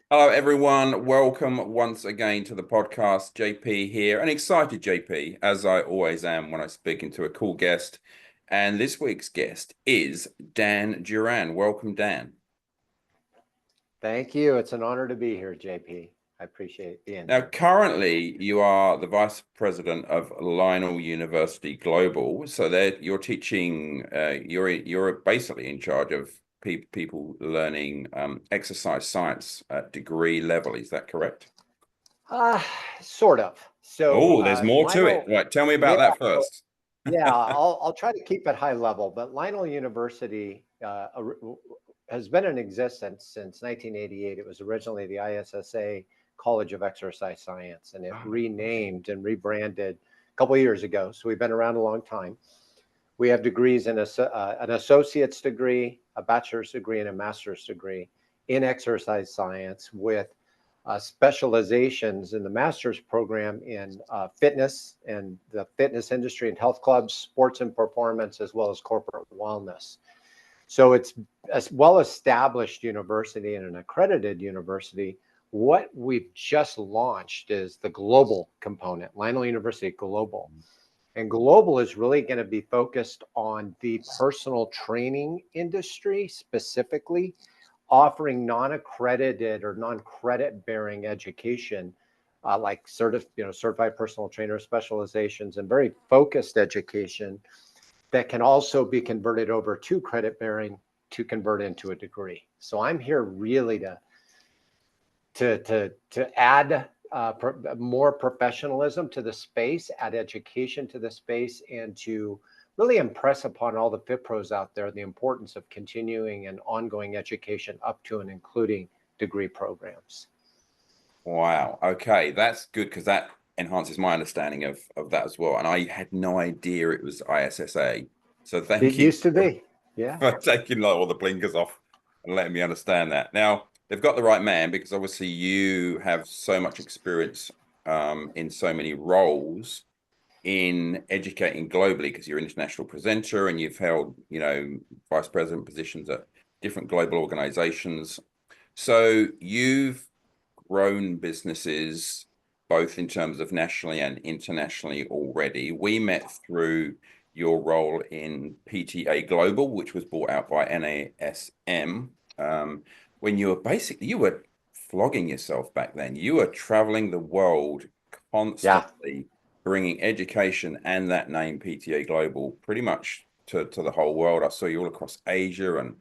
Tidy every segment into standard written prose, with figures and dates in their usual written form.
Hello, everyone. Welcome once again to the podcast. JP here, an excited JP, as I always am when I speak into a cool guest. And this week's guest is Dan Duran. Welcome, Dan. Thank you. It's an honor to be here, JP. I appreciate being Now, here. currently, you are the vice president of Lionel University Global. So that you're teaching, you're basically in charge of people learning exercise science at degree level. Is that correct? Uh, sort of. So Oh, there's more to it. Lionel, Right, tell me about yeah, that first. yeah. I'll try to keep it high level, but Lionel University has been in existence since 1988. It was originally the ISSA College of Exercise Science, and it renamed and rebranded a couple of years ago. So we've been around a long time. We have degrees in an associate's degree, a bachelor's degree, and a master's degree in exercise science with specializations in the master's program in fitness and the fitness industry and health clubs, sports and performance, as well as corporate wellness. So it's a well-established university and an accredited university. What we've just launched is the global component, Lionel University Global. And global is really going to be focused on the personal training industry, specifically offering non-accredited or non-credit bearing education, like certified personal trainer specializations and very focused education that can also be converted over to credit bearing to convert into a degree. So I'm here really to add more professionalism to the space, add education to the space, and to really impress upon all the FitPros out there the importance of continuing and ongoing education up to and including degree programs. Wow. Okay, that's good because that enhances my understanding of that as well. And I had no idea it was ISSA. So It thank you used to be, yeah. for taking like, all the blinkers off and letting me understand that. Now, they've got the right man because obviously you have so much experience in so many roles in educating globally because you're an international presenter and you've held, vice president positions at different global organizations. So you've grown businesses both in terms of nationally and internationally already. We met through your role in PTA Global, which was bought out by NASM. When you were flogging yourself back then. You were traveling the world Yeah, constantly, bringing education and that name PTA Global pretty much to the whole world. I saw you all across Asia and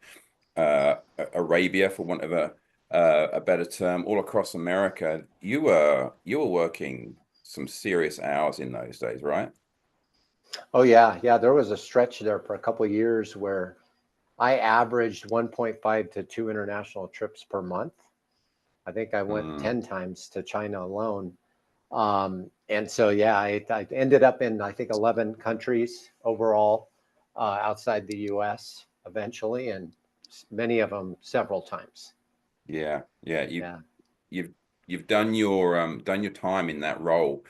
Arabia, for want of a better term, all across America. You were working some serious hours in those days, right? oh yeah. There was a stretch there for a couple of years where I averaged 1.5 to 2 international trips per month. I think I went Mm, 10 times to China alone. And so, yeah, I ended up in, I think, 11 countries overall outside the US eventually, and many of them several times. yeah, yeah. Yeah. You've you've done your time in that role,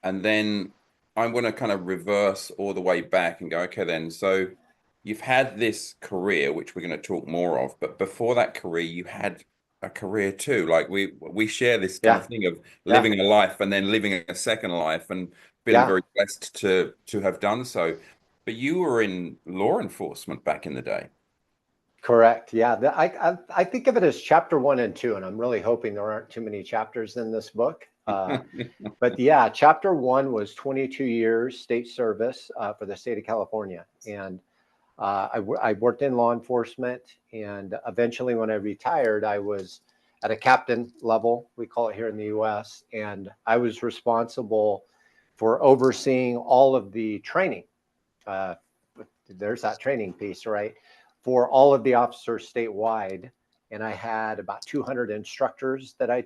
and then I want to kind of reverse all the way back and go, okay, then. So you've had this career, which we're going to talk more of, but before that career, you had a career too. Like we share this kind of Yeah. thing of Yeah. living a life and then living a second life, and feeling Yeah. very blessed to have done so. But you were in law enforcement back in the day. Correct. Yeah. I think of it as chapter one and two, and I'm really hoping there aren't too many chapters in this book. But yeah, chapter one was 22 years state service for the state of California. And I worked in law enforcement, and eventually, when I retired, I was at a captain level, we call it here in the U.S., and I was responsible for overseeing all of the training. Uh, there's that training piece, right? For all of the officers statewide, and I had about 200 instructors that I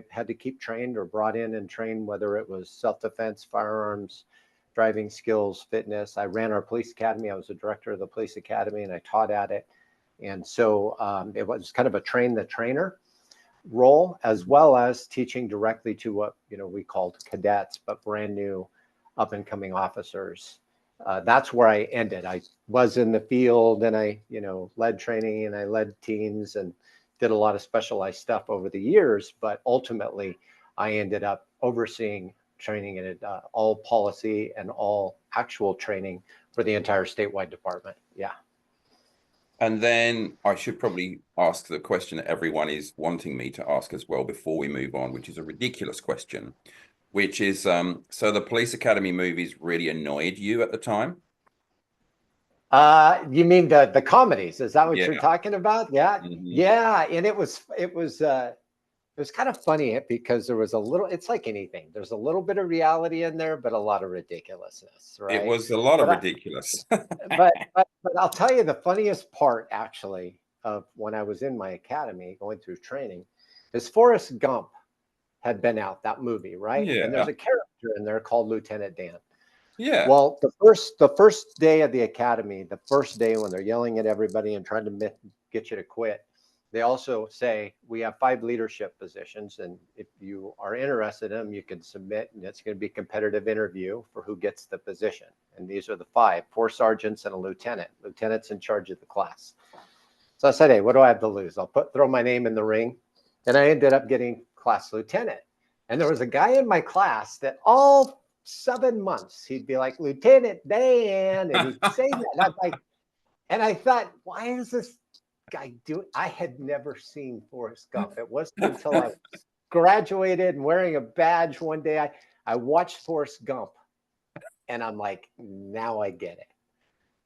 had to keep trained or brought in and trained, whether it was self-defense, firearms, driving skills, fitness. I ran our police academy. I was the director of the police academy, and I taught at it. And so it was kind of a train the trainer role, as well as teaching directly to what we called cadets, but brand new up and coming officers. That's where I ended. I was in the field, and I led training, and I led teams, and did a lot of specialized stuff over the years, but ultimately I ended up overseeing training in all policy and all actual training for the entire statewide department. Yeah. And then I should probably ask the question that everyone is wanting me to ask as well before we move on, which is a ridiculous question, which is, so the Police Academy movies really annoyed you at the time? You mean the comedies? Is that what Yeah. you're talking about? Yeah. Mhm. Yeah. And it was kind of funny because there was a little, it's like anything. There's a little bit of reality in there, but a lot of ridiculousness, right? It was a lot of ridiculous. But I'll tell you the funniest part actually of when I was in my academy going through training is Forrest Gump had been out, that movie, right? And there's Yeah. a character in there called Lieutenant Dan. Yeah. Well, the first day of the academy, the first day when they're yelling at everybody and trying to get you to quit, they also say, we have 5 leadership positions. And if you are interested in them, you can submit, and it's going to be a competitive interview for who gets the position. And these are the 5, 4 sergeants and a lieutenant. Lieutenant's in charge of the class. So I said, hey, what do I have to lose? I'll throw my name in the ring. And I ended up getting class lieutenant. And there was a guy in my class that all 7 months, he'd be like, Lieutenant Dan, and he'd say that. And I'm like, and I thought, why is this guy doing? I had never seen Forrest Gump. It wasn't until I graduated and wearing a badge one day, I watched Forrest Gump, and I'm like, now I get it.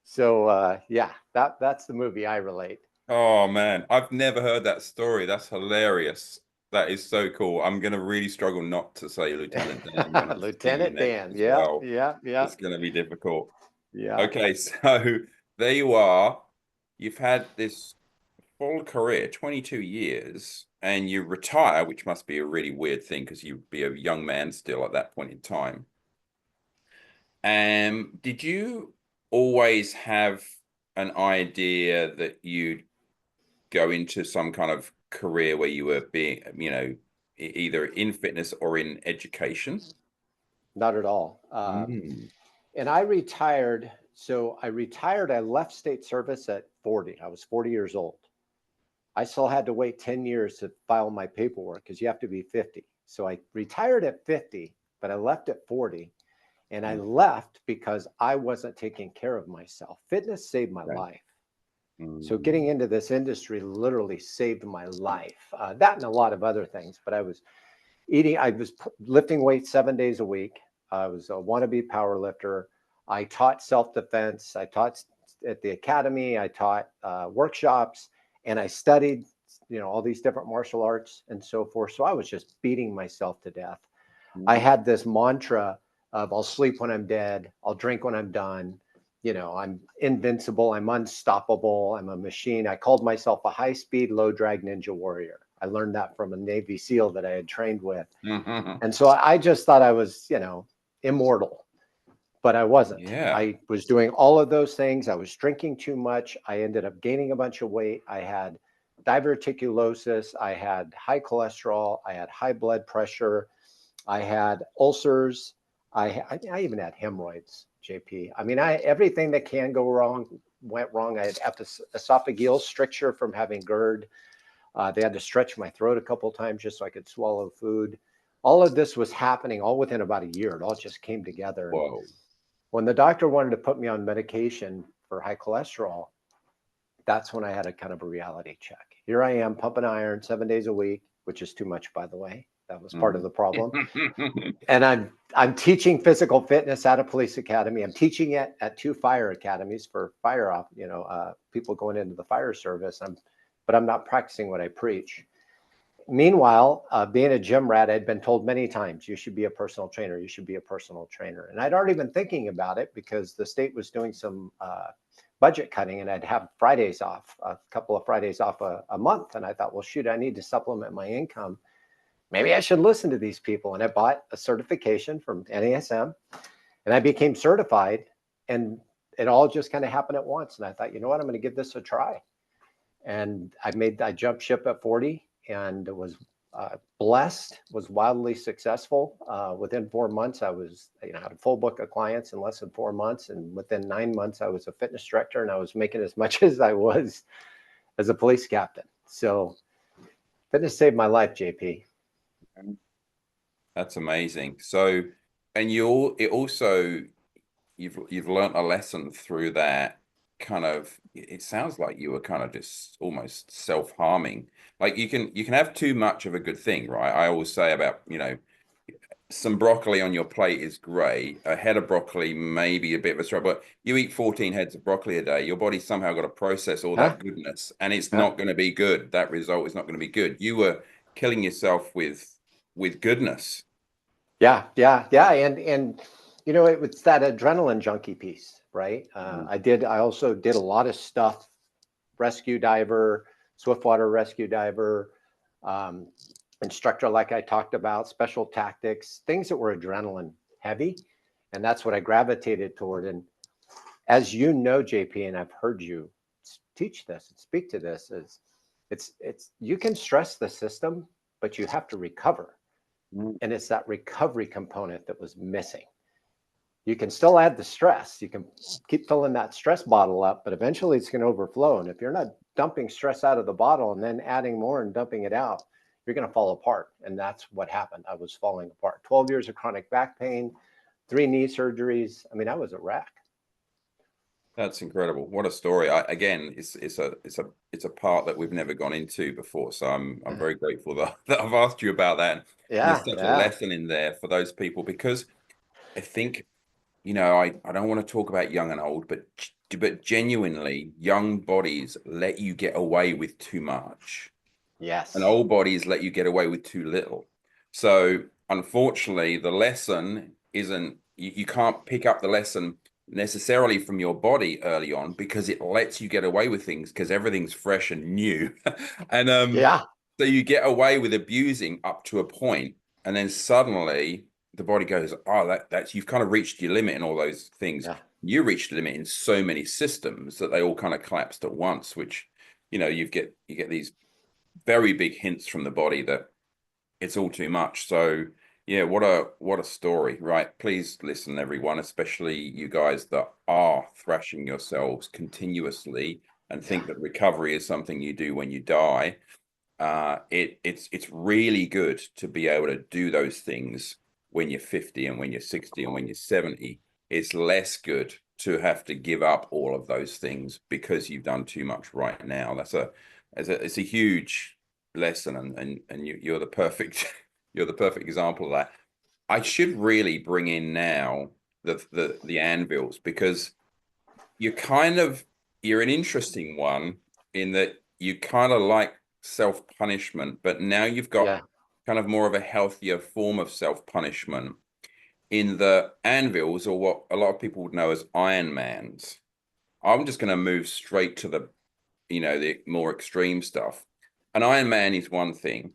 So yeah, that's the movie I relate. Oh man, I've never heard that story. That's hilarious. That is so cool. I'm gonna really struggle not to say Lieutenant Dan when I see you Lieutenant next Dan. as Yeah, well. yeah, yeah. It's gonna be difficult. Yeah. Okay, so there you are. You've had this full career, 22 years, and you retire, which must be a really weird thing because you'd be a young man still at that point in time. Did you always have an idea that you'd go into some kind of career where you were being, either in fitness or in education? Not at all. And I retired. So I retired. I left state service at 40. I was 40 years old. I still had to wait 10 years to file my paperwork because you have to be 50. So I retired at 50, but I left at 40. And I left because I wasn't taking care of myself. Fitness saved my life. So getting into this industry literally saved my life. That and a lot of other things. But I was lifting weights 7 days a week. I was a wannabe power lifter. I taught self-defense. I taught at the academy. I taught workshops, and I studied, all these different martial arts and so forth. So I was just beating myself to death. I had this mantra of I'll sleep when I'm dead. I'll drink when I'm done. I'm invincible. I'm unstoppable. I'm a machine. I called myself a high-speed, low-drag ninja warrior. I learned that from a Navy SEAL that I had trained with. And so I just thought I was, immortal, but I wasn't. Yeah. I was doing all of those things. I was drinking too much. I ended up gaining a bunch of weight. I had diverticulosis. I had high cholesterol. I had high blood pressure. I had ulcers. I even had hemorrhoids, JP. I mean, everything that can go wrong went wrong. I had esophageal stricture from having GERD. They had to stretch my throat a couple of times just so I could swallow food. All of this was happening all within about a year. It all just came together. Whoa. When the doctor wanted to put me on medication for high cholesterol, that's when I had a kind of a reality check. Here I am pumping iron 7 days a week, which is too much, by the way. That was part of the problem. And I'm teaching physical fitness at a police academy. I'm teaching it at 2 fire academies for people going into the fire service. But I'm not practicing what I preach. Meanwhile, being a gym rat, I'd been told many times, you should be a personal trainer. You should be a personal trainer. And I'd already been thinking about it because the state was doing some budget cutting, and I'd have Fridays off, a couple of Fridays off a month. And I thought, well, shoot, I need to supplement my income. Maybe I should listen to these people. And I bought a certification from NASM, and I became certified, and it all just kind of happened at once. And I thought, you know what, I'm going to give this a try. And I jumped ship at 40 and was blessed, was wildly successful. Within 4 months, I was, had a full book of clients in less than 4 months. And within 9 months, I was a fitness director, and I was making as much as I was as a police captain. So Fitness saved my life, JP. That's amazing. So, and it also, you've learned a lesson through that kind of, it sounds like you were kind of just almost self-harming. Like you can have too much of a good thing, right? I always say about, some broccoli on your plate is great. A head of broccoli may be a bit of a struggle, but you eat 14 heads of broccoli a day, your body's somehow got to process all Huh? that goodness, and it's Huh? not going to be good. That result is not going to be good. You were killing yourself with goodness. Yeah. And it's that adrenaline junkie piece, right? Mm. I also did a lot of stuff, rescue diver, swiftwater rescue diver, um, instructor, like I talked about, special tactics, things that were adrenaline heavy. And that's what I gravitated toward. And as you know, JP, and I've heard you teach this and speak to this, is it's you can stress the system, but you have to recover. Mm. And it's that recovery component that was missing. You can still add the stress. You can keep filling that stress bottle up, but eventually it's going to overflow. And if you're not dumping stress out of the bottle and then adding more and dumping it out, you're going to fall apart. And that's what happened. I was falling apart. 12 years of chronic back pain, 3 knee surgeries. I mean, I was a wreck. That's incredible. What a story. Again, it's a part that we've never gone into before. So I'm very grateful that I've asked you about that. And there's such a Yeah. lesson in there for those people, because I think, I don't want to talk about young and old, but genuinely, young bodies let you get away with too much, and Yes. old bodies let you get away with too little. So unfortunately, the lesson isn't, you can't pick up the lesson necessarily from your body early on, because it lets you get away with things because everything's fresh and new. And Yeah. so you get away with abusing up to a point, and then suddenly the body goes, oh, that's you've kind of reached your limit in all those things. Yeah. You reached the limit in so many systems that they all kind of collapsed at once, which, you get these very big hints from the body that it's all too much. So yeah, what a story, right? Please listen, everyone, especially you guys that are thrashing yourselves continuously and Yeah. think that recovery is something you do when you die. It's really good to be able to do those things when you're 50 and when you're 60 and when you're 70. It's less good to have to give up all of those things because you've done too much right now. It's a huge lesson, and you're the perfect you're the perfect example of that. I should really bring in now the anvils, because you're kind of you're an interesting one in that you kind of like self-punishment, but now you've got Yeah. kind of more of a healthier form of self-punishment in the anvils, or what a lot of people would know as Ironmans. I'm just going to move straight to the more extreme stuff. An Ironman is one thing,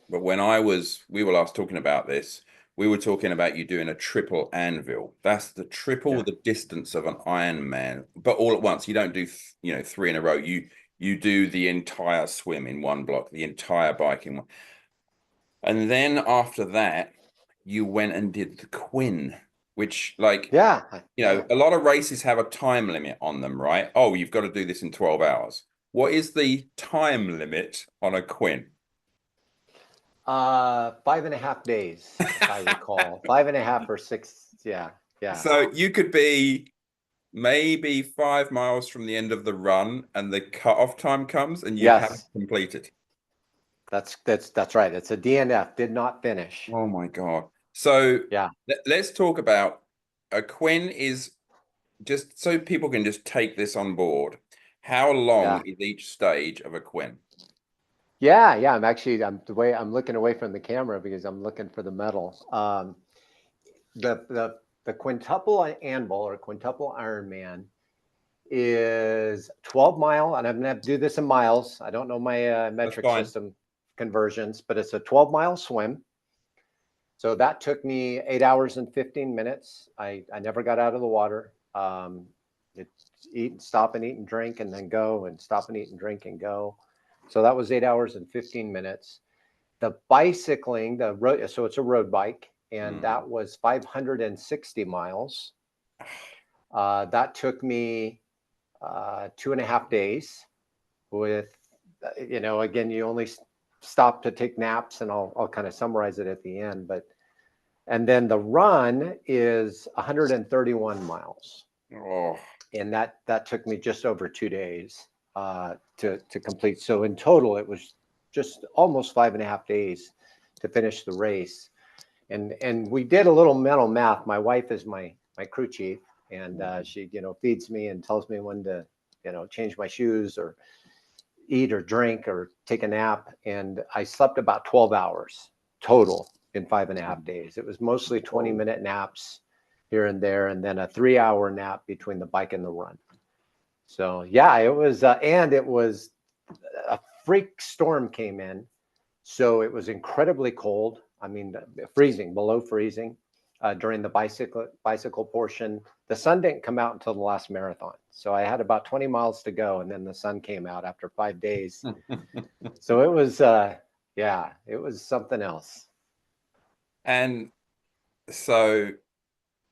but we were last talking about this, we were talking about you doing a triple anvil. That's the triple Yeah. the distance of an Ironman, but all at once. You don't do, 3 in a row. You do the entire swim in one block, the entire bike in one. And then after that, you went and did the Quinn, which, like, Yeah. Yeah. a lot of races have a time limit on them, right? Oh, you've got to do this in 12 hours. What is the time limit on a Quinn? 5.5 days, if I recall. 5.5 or 6. Yeah. Yeah. So you could be maybe 5 miles from the end of the run, and the cutoff time comes, and you haven't Yes. completed. That's right. It's a DNF, did not finish. Oh my God. So Yeah. let's talk about a Quinn is, just so people can just take this on board. How long Yeah. is each stage of a Quinn? Yeah. I'm looking away from the camera because I'm looking for the medal. The quintuple anvil or quintuple Ironman is 12 mile, and I'm gonna have to do this in miles. I don't know my That's metric fine. system conversions, but it's a 12-mile swim. So that took me 8 hours and 15 minutes. I never got out of the water. It's eat, stop and eat and drink, and then go, and stop and eat and drink and go. So that was 8 hours and 15 minutes. The bicycling, the road, so it's a road bike, and Mm. that was 560 miles. That took me 2.5 days with, again, you only stop to take naps, and I'll kind of summarize it at the end. And then the run is 131 miles. Oh, And that took me just over 2 days to complete. So in total, it was just almost 5.5 days to finish the race. And we did a little mental math. My wife is my crew chief, and she, feeds me and tells me when to, change my shoes or eat or drink or take a nap. And I slept about 12 hours total in 5.5 days. It was mostly 20-minute naps here and there, and then a 3-hour nap between the bike and the run. So yeah, it was, and it was a freak storm came in. So it was incredibly cold. I mean, freezing, below freezing during the bicycle portion. The sun didn't come out until the last marathon. So I had about 20 miles to go, and then the sun came out after 5 days. So it was, it was something else. And so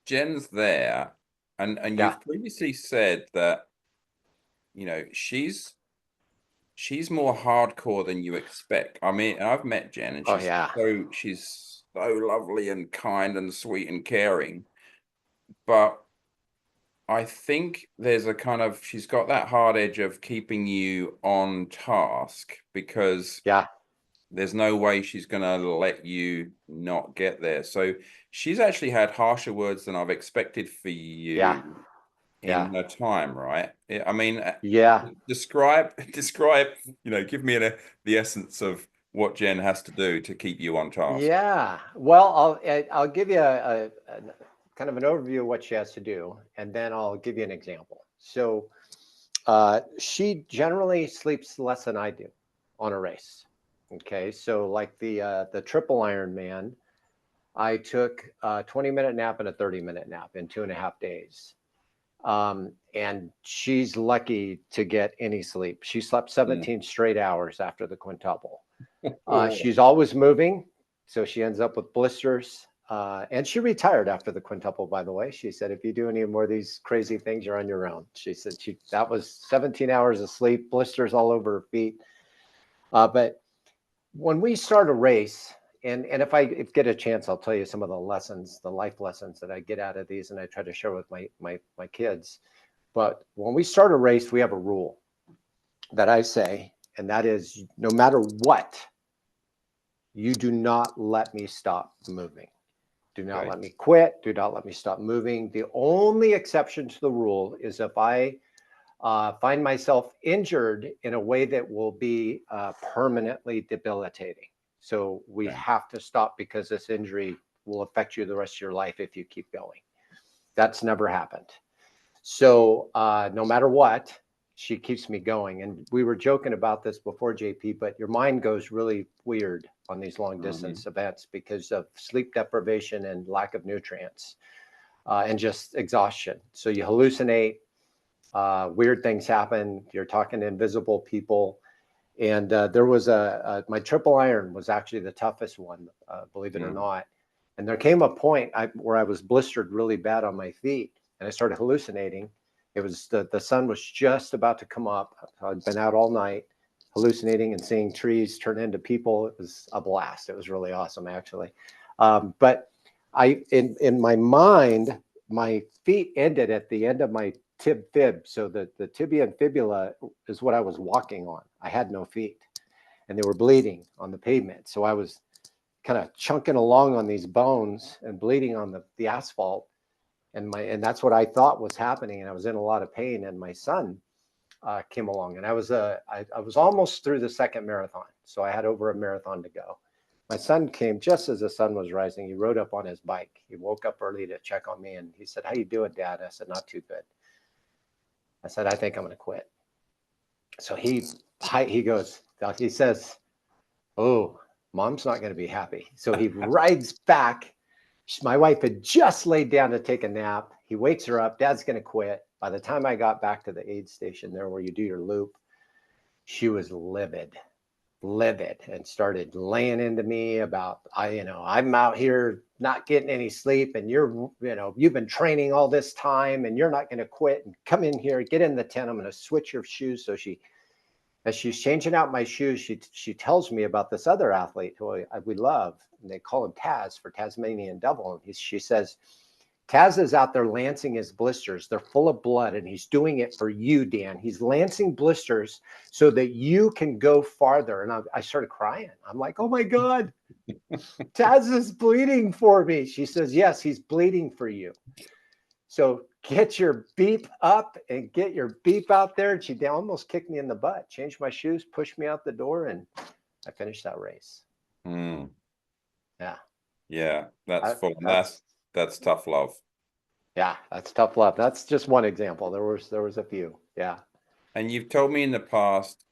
Jen's there, and you've previously said that, she's more hardcore than you expect. I mean, I've met Jen, and she's so lovely and kind and sweet and caring. But I think there's a kind of, she's got that hard edge of keeping you on task, because there's no way she's going to let you not get there. So she's actually had harsher words than I've expected for you in her time, right? I mean, describe, give me the essence of what Jen has to do to keep you on task. Yeah, well, I'll give you a kind of an overview of what she has to do, and then I'll give you an example. So she generally sleeps less than I do on a race. Okay, so like the triple Ironman, I took a 20-minute nap and a 30-minute nap in 2.5 days. And she's lucky to get any sleep. She slept 17 straight hours after the quintuple. She's always moving, so she ends up with blisters. And she retired after the quintuple, by the way. She said, if you do any more of these crazy things, you're on your own. She said that was 17 hours of sleep, blisters all over her feet. But when we start a race, and if I get a chance, I'll tell you some of the lessons, the life lessons that I get out of these, and I try to share with my kids. But when we start a race, we have a rule that I say, and that is, no matter what, you do not let me stop moving. Do not let me quit. Do not let me stop moving. The only exception to the rule is if I find myself injured in a way that will be permanently debilitating. So we have to stop, because this injury will affect you the rest of your life if you keep going. That's never happened. So no matter what, she keeps me going. And we were joking about this before, JP, but your mind goes really weird on these long distance events because of sleep deprivation and lack of nutrients and just exhaustion. So you hallucinate, weird things happen. You're talking to invisible people. And there was my triple iron was actually the toughest one, believe it or not. And there came a point where I was blistered really bad on my feet, and I started hallucinating. It was the sun was just about to come up. I'd been out all night hallucinating and seeing trees turn into people. It was a blast. It was really awesome, actually. But in my mind, my feet ended at the end of my fib. So the tibia and fibula is what I was walking on. I had no feet, and they were bleeding on the pavement. So I was kind of chunking along on these bones and bleeding on the asphalt. And that's what I thought was happening. And I was in a lot of pain. And my son came along, and I was almost through the second marathon. So I had over a marathon to go. My son came just as the sun was rising. He rode up on his bike. He woke up early to check on me, and he said, "How you doing, Dad?" I said, "Not too good." I said, "I think I'm going to quit." So he says, "Oh, Mom's not going to be happy." So he rides back. My wife had just laid down to take a nap. He wakes her up. Dad's going to quit. By the time I got back to the aid station there where you do your loop, she was livid, and started laying into me about, I'm out here not getting any sleep, and you've been training all this time, and you're not going to quit, and come in here, get in the tent. I'm going to switch your shoes. So she As she's changing out my shoes, she tells me about this other athlete who we love, and they call him Taz for Tasmanian Devil. And she says, Taz is out there lancing his blisters. They're full of blood, and he's doing it for you, Dan. He's lancing blisters so that you can go farther. And I started crying. I'm like, oh my God, Taz is bleeding for me. She says, yes, he's bleeding for you. So get your beep up and get your beep out there. And she almost kicked me in the butt, changed my shoes, pushed me out the door, and I finished that race. Mm. Yeah. Yeah, that's full. That's tough love. Yeah, that's tough love. That's just one example. There was a few. Yeah. And you've told me in the past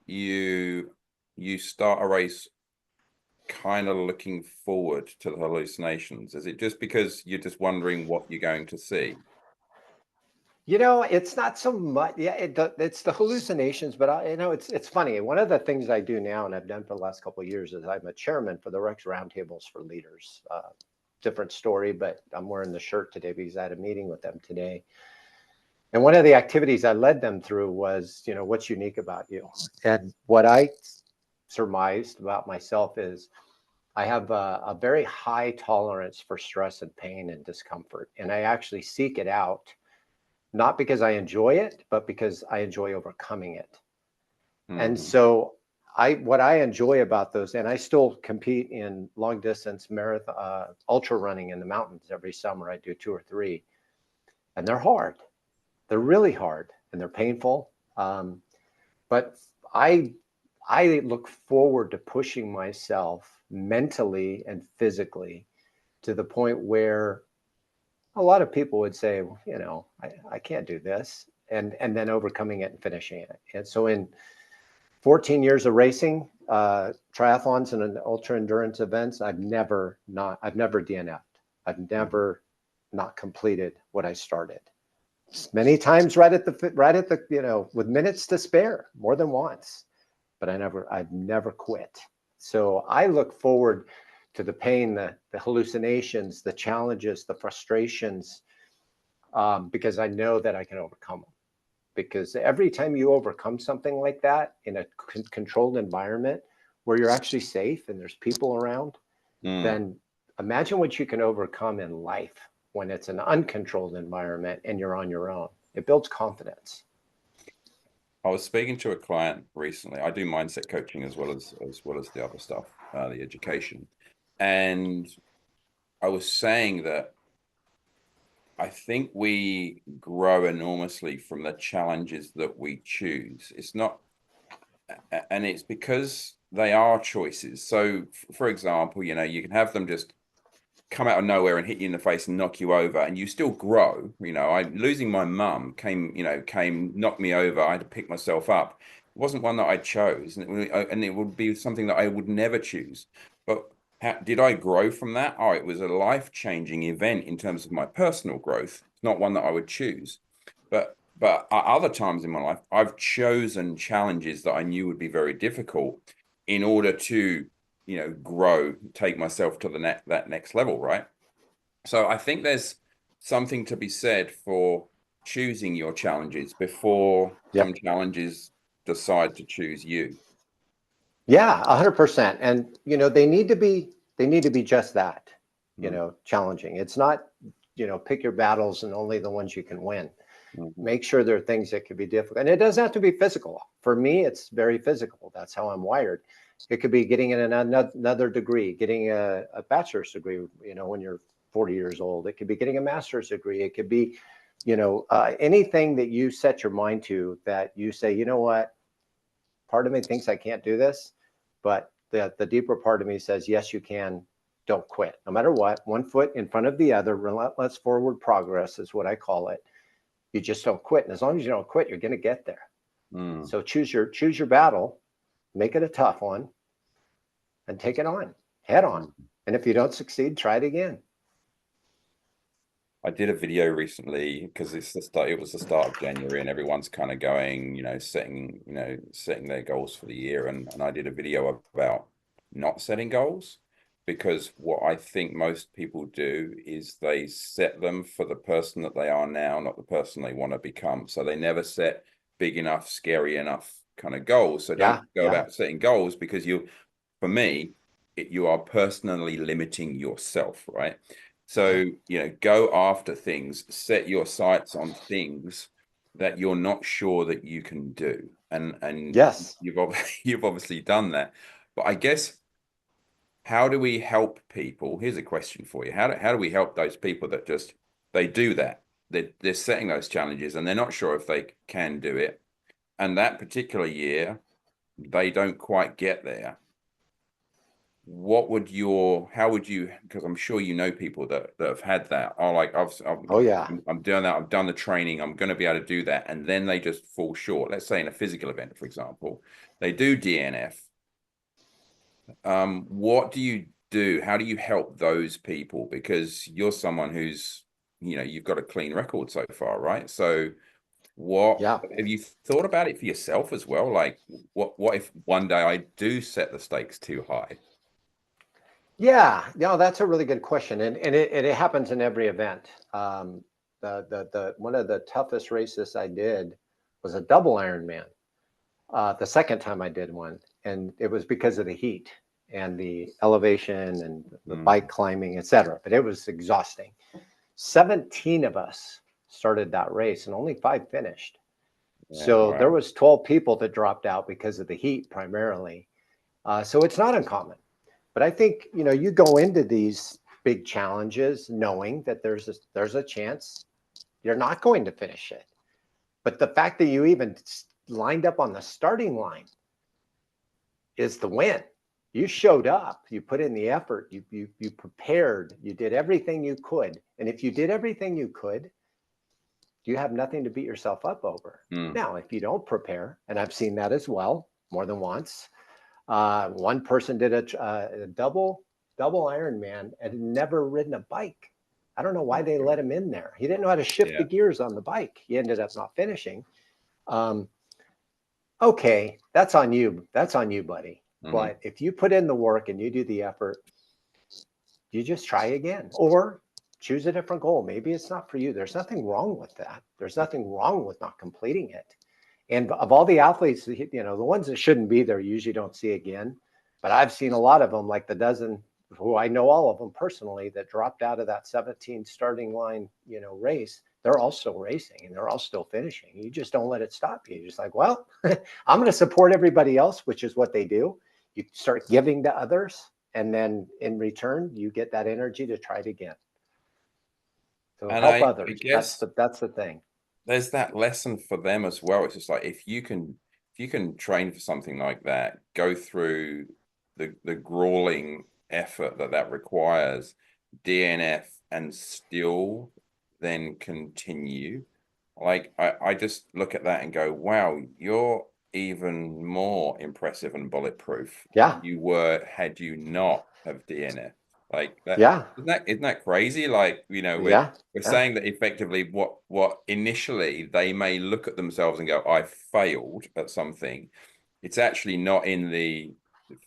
you start a race kind of looking forward to the hallucinations. Is it just because you're just wondering what you're going to see? It's not so much. Yeah, it's the hallucinations, but it's funny. One of the things I do now, and I've done for the last couple of years, is I'm a chairman for the Rex Roundtables for Leaders. Different story, but I'm wearing the shirt today because I had a meeting with them today. And one of the activities I led them through was, what's unique about you? And what I surmised about myself is I have a very high tolerance for stress and pain and discomfort. And I actually seek it out, not because I enjoy it, but because I enjoy overcoming it. Mm-hmm. And so what I enjoy about those, and I still compete in long distance marathon, ultra running in the mountains every summer. I do 2 or 3, and they're hard. They're really hard and they're painful. But I look forward to pushing myself mentally and physically to the point where a lot of people would say, I can't do this, and then overcoming it and finishing it. And so in 14 years of racing, triathlons and ultra endurance events, I've never DNF'd. I've never not completed what I started. Many times right at the with minutes to spare, more than once, but I've never quit. So I look forward to the pain, the hallucinations, the challenges, the frustrations, because I know that I can overcome them. Because every time you overcome something like that in a controlled environment where you're actually safe and there's people around, then imagine what you can overcome in life when it's an uncontrolled environment and you're on your own. It builds confidence. I was speaking to a client recently. I do mindset coaching as well as the other stuff, the education. And I was saying that I think we grow enormously from the challenges that we choose. It's not, and it's because they are choices. So, for example, you can have them just come out of nowhere and hit you in the face and knock you over, and you still grow. Losing my mum came knocked me over. I had to pick myself up. It wasn't one that I chose, and it would be something that I would never choose. But did I grow from that? Oh, it was a life-changing event in terms of my personal growth. It's not one that I would choose. But other times in my life, I've chosen challenges that I knew would be very difficult in order to grow, take myself to that next level, right? So I think there's something to be said for choosing your challenges before some challenges decide to choose you. Yeah, 100%. And they need to be just that, challenging. It's not, pick your battles and only the ones you can win. Make sure there are things that could be difficult. And it doesn't have to be physical. For me, it's very physical. That's how I'm wired. It could be getting in another degree, getting a bachelor's degree, when you're 40 years old. It could be getting a master's degree. It could be, anything that you set your mind to that you say, you know what, part of me thinks I can't do this, but the deeper part of me says, yes, you can. Don't quit. No matter what, one foot in front of the other, relentless forward progress is what I call it. You just don't quit. And as long as you don't quit, you're going to get there. So choose your battle, make it a tough one, and take it on, head on. And if you don't succeed, try it again. I did a video recently because it was the start of January and everyone's kind of going, setting their goals for the year. And I did a video about not setting goals, because what I think most people do is they set them for the person that they are now, not the person they want to become. So they never set big enough, scary enough kind of goals. So Yeah, don't go about setting goals, because for me, you are personally limiting yourself, right? So, go after things, set your sights on things that you're not sure that you can do. And yes, you've obviously done that. But I guess, how do we help people? Here's a question for you. How do we help those people that just, they do that? They're setting those challenges and they're not sure if they can do it. And that particular year, they don't quite get there. How would you, because I'm sure people that have had that, are like, oh yeah, I'm doing that, I've done the training, I'm going to be able to do that. And then they just fall short. Let's say in a physical event, for example, they do DNF. What do you do? How do you help those people? Because you're someone who's, you've got a clean record so far, right? So what yeah. have you thought about it for yourself as well? Like, what if one day I do set the stakes too high? Yeah, no, that's a really good question, and it happens in every event. The one of the toughest races I did was a double Ironman. The second time I did one, and it was because of the heat and the elevation and the bike climbing, etc. But it was exhausting. 17 of us started that race, and only 5 finished. Yeah, So there wow. was 12 people that dropped out because of the heat primarily. So it's not uncommon. But I think, you go into these big challenges knowing that there's a chance you're not going to finish it. But the fact that you even lined up on the starting line is the win. You showed up, you put in the effort, you prepared, you did everything you could. And if you did everything you could, you have nothing to beat yourself up over. Now, if you don't prepare, and I've seen that as well, more than once. One person did a double Ironman and had never ridden a bike. I don't know why they let him in there. He didn't know how to shift the gears on the bike. He ended up not finishing. Okay, that's on you. That's on you, buddy. But if you put in the work and you do the effort, you just try again or choose a different goal. Maybe it's not for you. There's nothing wrong with that. There's nothing wrong with not completing it. And of all the athletes, the ones that shouldn't be there usually don't see again. But I've seen a lot of them, like the dozen who I know all of them personally, that dropped out of that 17 starting line, race. They're all still racing and they're all still finishing. You just don't let it stop you. You're just like, well, I'm going to support everybody else, which is what they do. You start giving to others, and then in return, you get that energy to try it again. So And help I others. guess That's the thing. there's that lesson for them as well. It's just like, if you can train for something like that, go through the grueling effort that requires, DNF, and still then continue. Like, I just look at that and go, wow, you're even more impressive and bulletproof Yeah. than you were had you not have DNF. Like that, Yeah. isn't that crazy? Like, Yeah. we're saying that effectively what initially they may look at themselves and go, I failed at something. It's actually not in the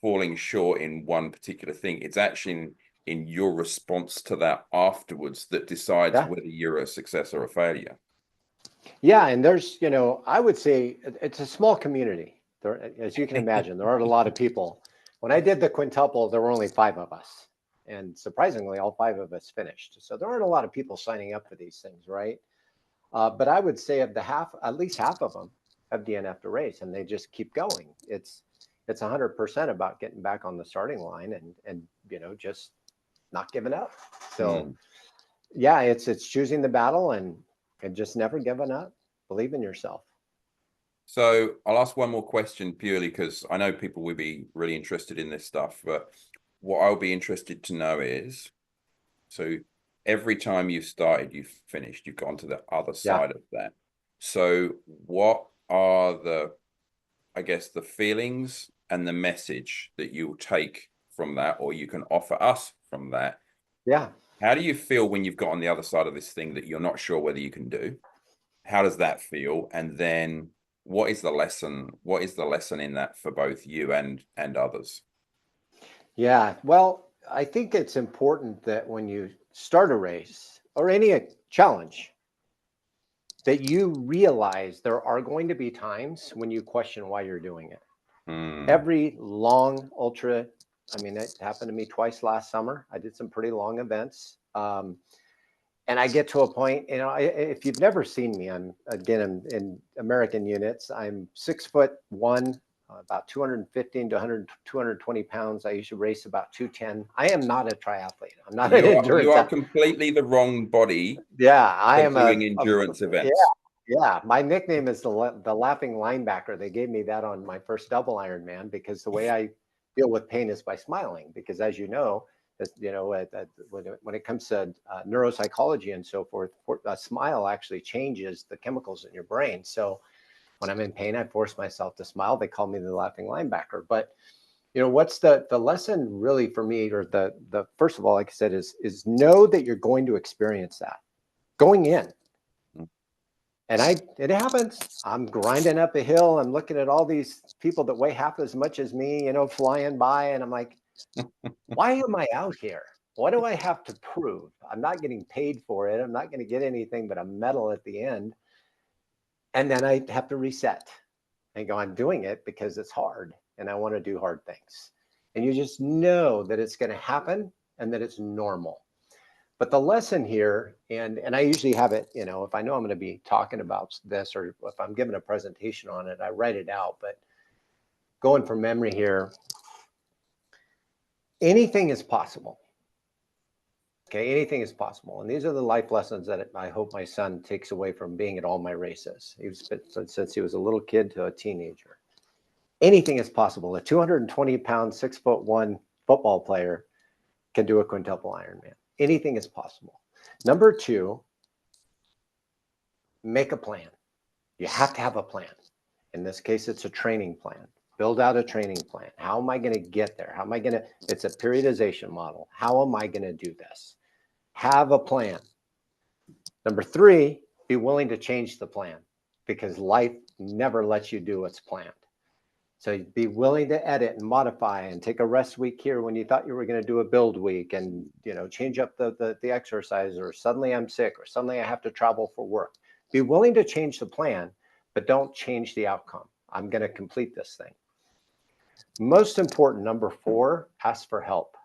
falling short in one particular thing. It's actually in your response to that afterwards that decides whether you're a success or a failure. Yeah, and there's, I would say it's a small community. There, as you can imagine, there aren't a lot of people. When I did the quintuple, there were only 5 of us, and surprisingly, all 5 of us finished. So there aren't a lot of people signing up for these things, right? But I would say of the half, at least half of them have DNF to race, and they just keep going. It's 100% about getting back on the starting line and just not giving up. So yeah, it's choosing the battle and just never giving up. Believe in yourself. So I'll ask one more question, purely because I know people will be really interested in this stuff. But what I'll be interested to know is, so every time you've started, you've finished, you've gone to the other side of that. So what are I guess, the feelings and the message that you'll take from that, or you can offer us from that? Yeah. How do you feel when you've got on the other side of this thing that you're not sure whether you can do? How does that feel? And then what is the lesson? What is the lesson in that for both you and others? Yeah. Well, I think it's important that when you start a race or any challenge, that you realize there are going to be times when you question why you're doing it. Every long ultra, I mean, it happened to me twice last summer. I did some pretty long events. And I get to a point, you know, if you've never seen me, I'm again in American units. I'm 6'1", about 215 to 100, 220 pounds. I used to race about 210. I am not a triathlete. I'm not an endurance. You are completely the wrong body. Yeah, I am doing endurance events. Yeah, my nickname is the laughing linebacker. They gave me that on my first double Ironman because the way I deal with pain is by smiling. Because as you know, when it comes to neuropsychology and so forth, a smile actually changes the chemicals in your brain. So when I'm in pain, I force myself to smile. They call me the laughing linebacker. But you know, what's the lesson really for me, or the first of all, like I said, is know that you're going to experience that going in. And it happens. I'm grinding up a hill. I'm looking at all these people that weigh half as much as me, you know, flying by. And I'm like, why am I out here? What do I have to prove? I'm not getting paid for it. I'm not going to get anything but a medal at the end. And then I have to reset and go, I'm doing it because it's hard and I want to do hard things. And you just know that it's going to happen and that it's normal. But the lesson here, and I usually have it, you know, if I know I'm going to be talking about this or if I'm giving a presentation on it, I write it out. But going from memory here, anything is possible. Okay, anything is possible. And these are the life lessons that I hope my son takes away from being at all my races. Since he was a little kid to a teenager. Anything is possible. A 220-pound, 6'1" football player can do a quintuple Ironman. Anything is possible. Number two, make a plan. You have to have a plan. In this case, it's a training plan. Build out a training plan. How am I going to get there? How am I going to, it's a periodization model. How am I going to do this? Have a plan. Number three, be willing to change the plan because life never lets you do what's planned. So be willing to edit and modify and take a rest week here when you thought you were going to do a build week and, you know, change up the exercise, or suddenly I'm sick, or suddenly I have to travel for work. Be willing to change the plan, but don't change the outcome. I'm going to complete this thing. Most important, number four, ask for help.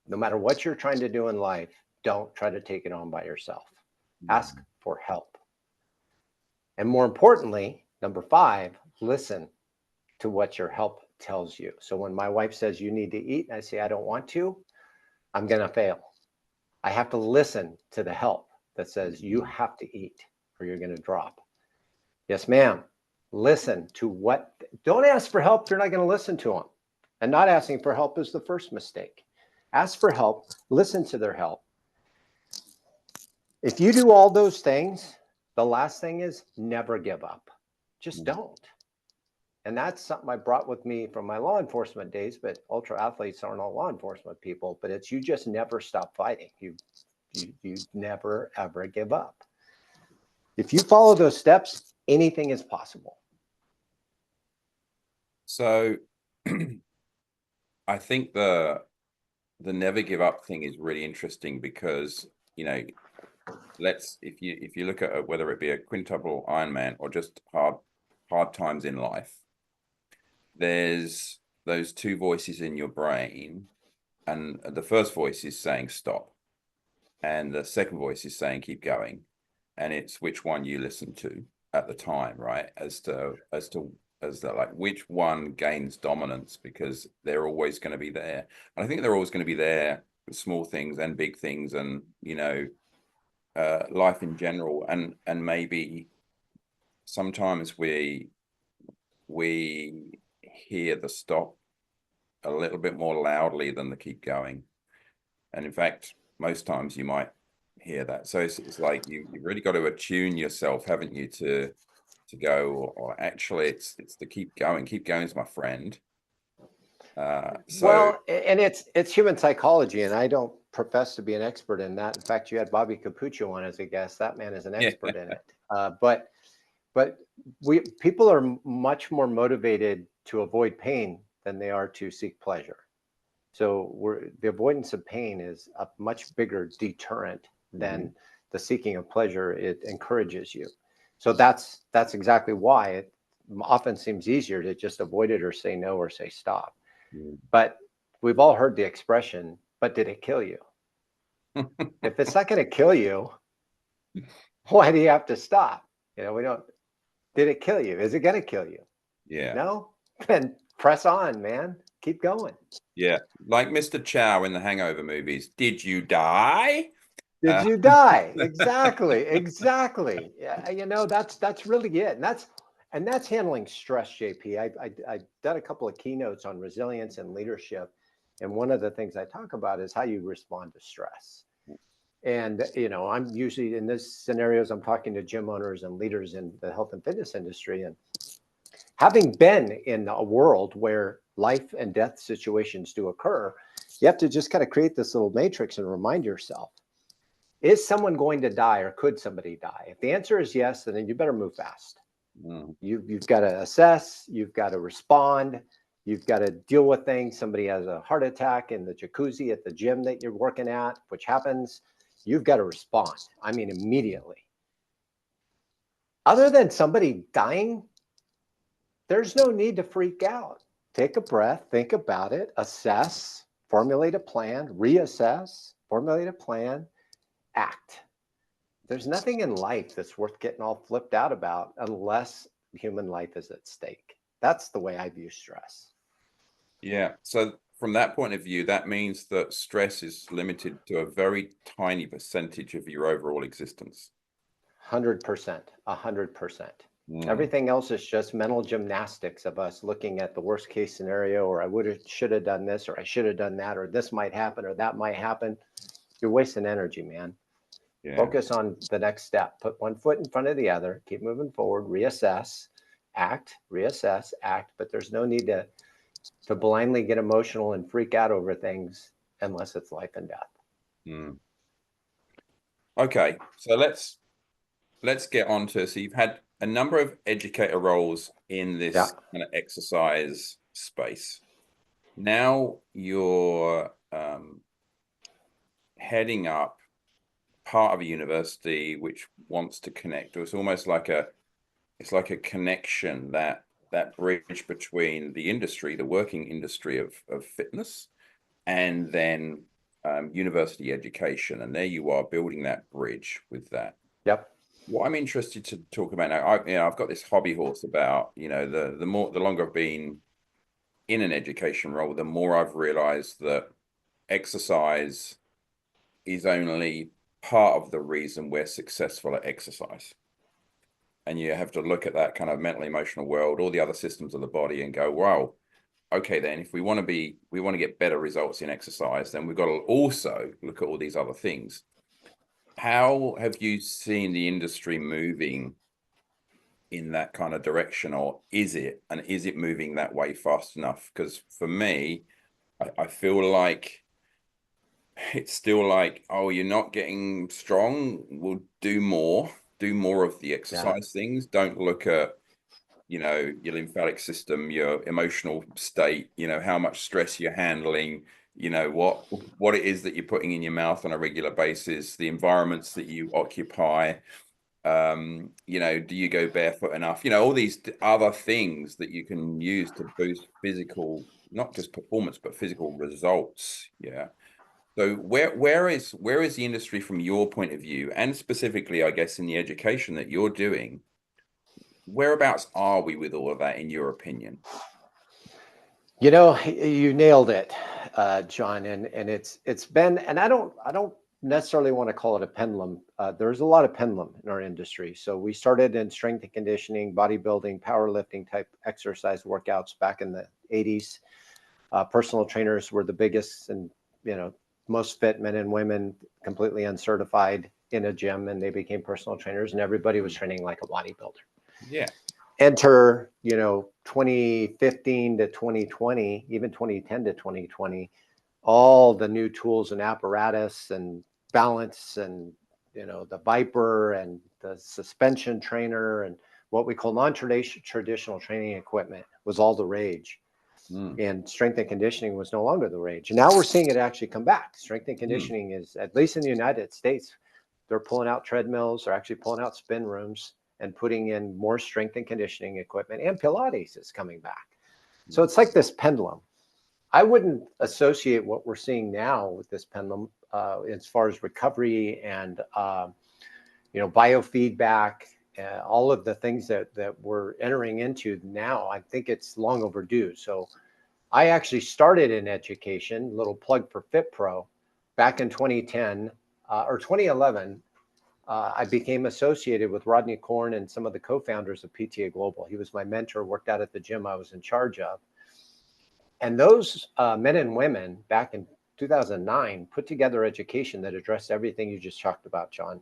No matter what you're trying to do in life, don't try to take it on by yourself. Ask for help. And more importantly, number five, listen to what your help tells you. So when my wife says you need to eat, and I say I don't want to, I'm going to fail. I have to listen to the help that says you have to eat or you're going to drop. Yes, ma'am. Listen to what, don't ask for help if you're not going to listen to them. And not asking for help is the first mistake. Ask for help, listen to their help. If you do all those things, the last thing is never give up. Just don't. And that's something I brought with me from my law enforcement days, but ultra athletes aren't all law enforcement people, but it's you just never stop fighting. You never, ever give up. If you follow those steps, anything is possible. So I think the never give up thing is really interesting because, you know, if you look at whether it be a quintuple Ironman or just hard times in life, there's those two voices in your brain, and the first voice is saying stop, and the second voice is saying keep going, and it's which one you listen to at the time, right? As to like which one gains dominance, because they're always going to be there. And I think they're always going to be there with small things and big things, and you know, life in general, and maybe sometimes we hear the stop a little bit more loudly than the keep going, and in fact most times you might hear that. So it's like you've really got to attune yourself, haven't you, to go, or actually it's the keep going is my friend. Well, and it's human psychology, and I don't profess to be an expert in that. In fact, you had Bobby Capuccio on as a guest. That man is an expert in it. But people are much more motivated to avoid pain than they are to seek pleasure. So the avoidance of pain is a much bigger deterrent than the seeking of pleasure, it encourages you. So that's exactly why it often seems easier to just avoid it or say no or say stop. But we've all heard the expression, but did it kill you? If it's not going to kill you, why do you have to stop? You know, we don't, did it kill you? Is it going to kill you? Yeah. No? Then press on, man. Keep going. Yeah. Like Mr. Chow in the Hangover movies. Did you die? Did you die? Exactly. Exactly. Yeah, you know, that's really it. And that's handling stress, JP. I've done a couple of keynotes on resilience and leadership. And one of the things I talk about is how you respond to stress. And, you know, I'm usually in this scenarios, I'm talking to gym owners and leaders in the health and fitness industry. And having been in a world where life and death situations do occur, you have to just kind of create this little matrix and remind yourself, is someone going to die or could somebody die? If the answer is yes, then you better move fast. You've got to assess, you've got to respond, you've got to deal with things. Somebody has a heart attack in the jacuzzi at the gym that you're working at, which happens. You've got to respond. I mean, immediately. Other than somebody dying, there's no need to freak out. Take a breath, think about it, assess, formulate a plan, reassess, formulate a plan, act. There's nothing in life that's worth getting all flipped out about unless human life is at stake. That's the way I view stress. Yeah. So from that point of view, that means that stress is limited to a very tiny percentage of your overall existence. 100%, 100%. Everything else is just mental gymnastics of us looking at the worst case scenario, or I should have done this, or I should have done that, or this might happen, or that might happen. You're wasting energy, man. Yeah. Focus on the next step. Put one foot in front of the other. Keep moving forward. Reassess, act, reassess, act. But there's no need to blindly get emotional and freak out over things unless it's life and death. Okay, so let's get on to, so you've had a number of educator roles in this kind of exercise space. Now you're heading up part of a university which wants to connect. It's almost like it's like a connection, that bridge between the industry, the working industry of fitness, and then university education. And there you are building that bridge with that. Yep. What I'm interested to talk about now, I've got this hobby horse about, you know, the longer I've been in an education role, the more I've realized that exercise is only part of the reason we're successful at exercise. And you have to look at that kind of mental, emotional world, all the other systems of the body, and go, wow, okay, then if we want to get better results in exercise, then we've got to also look at all these other things. How have you seen the industry moving in that kind of direction, or is it moving that way fast enough? Because for me, I feel like it's still like, oh, you're not getting strong, we'll do more of the exercise things. Don't look at, you know, your lymphatic system, your emotional state, you know, how much stress you're handling, you know, what it is that you're putting in your mouth on a regular basis, the environments that you occupy, you know, do you go barefoot enough, you know, all these other things that you can use to boost physical, not just performance, but physical results. Yeah. So where is the industry from your point of view, and specifically, I guess, in the education that you're doing? Whereabouts are we with all of that, in your opinion? You know, you nailed it, John, and it's been, and I don't necessarily want to call it a pendulum. There's a lot of pendulum in our industry. So we started in strength and conditioning, bodybuilding, powerlifting type exercise workouts back in the 80s. Personal trainers were the biggest and, you know, most fit men and women, completely uncertified in a gym, and they became personal trainers, and everybody was training like a bodybuilder. Yeah. Enter, you know, 2015 to 2020, even 2010 to 2020, all the new tools and apparatus and balance, and, you know, the Viper and the suspension trainer and what we call non-traditional training equipment was all the rage. And strength and conditioning was no longer the rage. And now we're seeing it actually come back. Strength and conditioning is, at least in the United States, They're pulling out treadmills. They're actually pulling out spin rooms and putting in more strength and conditioning equipment, and Pilates is coming back. So it's like this pendulum. I wouldn't associate what we're seeing now with this pendulum as far as recovery and biofeedback, all of the things that we're entering into now. I think it's long overdue. So I actually started in education, little plug for FitPro, back in 2010 or 2011. I became associated with Rodney Korn and some of the co-founders of PTA Global. He was my mentor, worked out at the gym I was in charge of. And those men and women back in 2009 put together education that addressed everything you just talked about, John.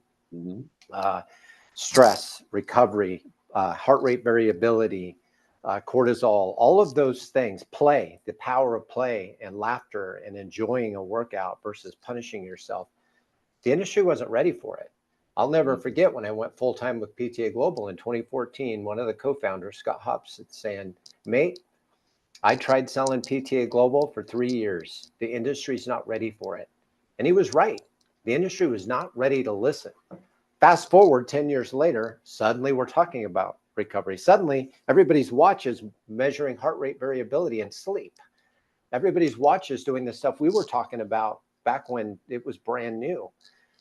Stress, recovery, heart rate variability, cortisol, all of those things, play, the power of play and laughter and enjoying a workout versus punishing yourself. The industry wasn't ready for it. I'll never forget when I went full-time with PTA Global in 2014, one of the co-founders, Scott Hups, saying, mate, I tried selling PTA Global for 3 years. The industry's not ready for it. And he was right. The industry was not ready to listen. Fast forward 10 years later, suddenly we're talking about recovery. Suddenly, everybody's watch is measuring heart rate variability and sleep. Everybody's watch is doing the stuff we were talking about back when it was brand new.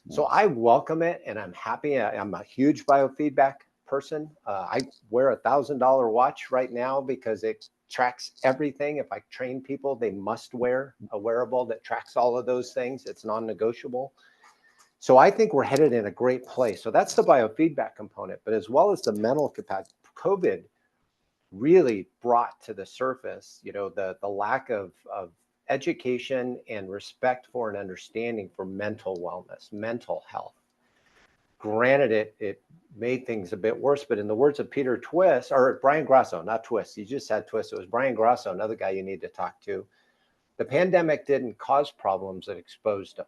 So I welcome it, and I'm happy. I'm a huge biofeedback person. I wear a $1,000 watch right now because it tracks everything. If I train people, they must wear a wearable that tracks all of those things. It's non-negotiable. So I think we're headed in a great place. So that's the biofeedback component, but as well as the mental capacity. COVID really brought to the surface, the lack of education and respect for and understanding for mental wellness, mental health. Granted, it made things a bit worse, but in the words of Peter Twist, or Brian Grasso, not Twist, you just had Twist, it was Brian Grasso, another guy you need to talk to. The pandemic didn't cause problems, it exposed them.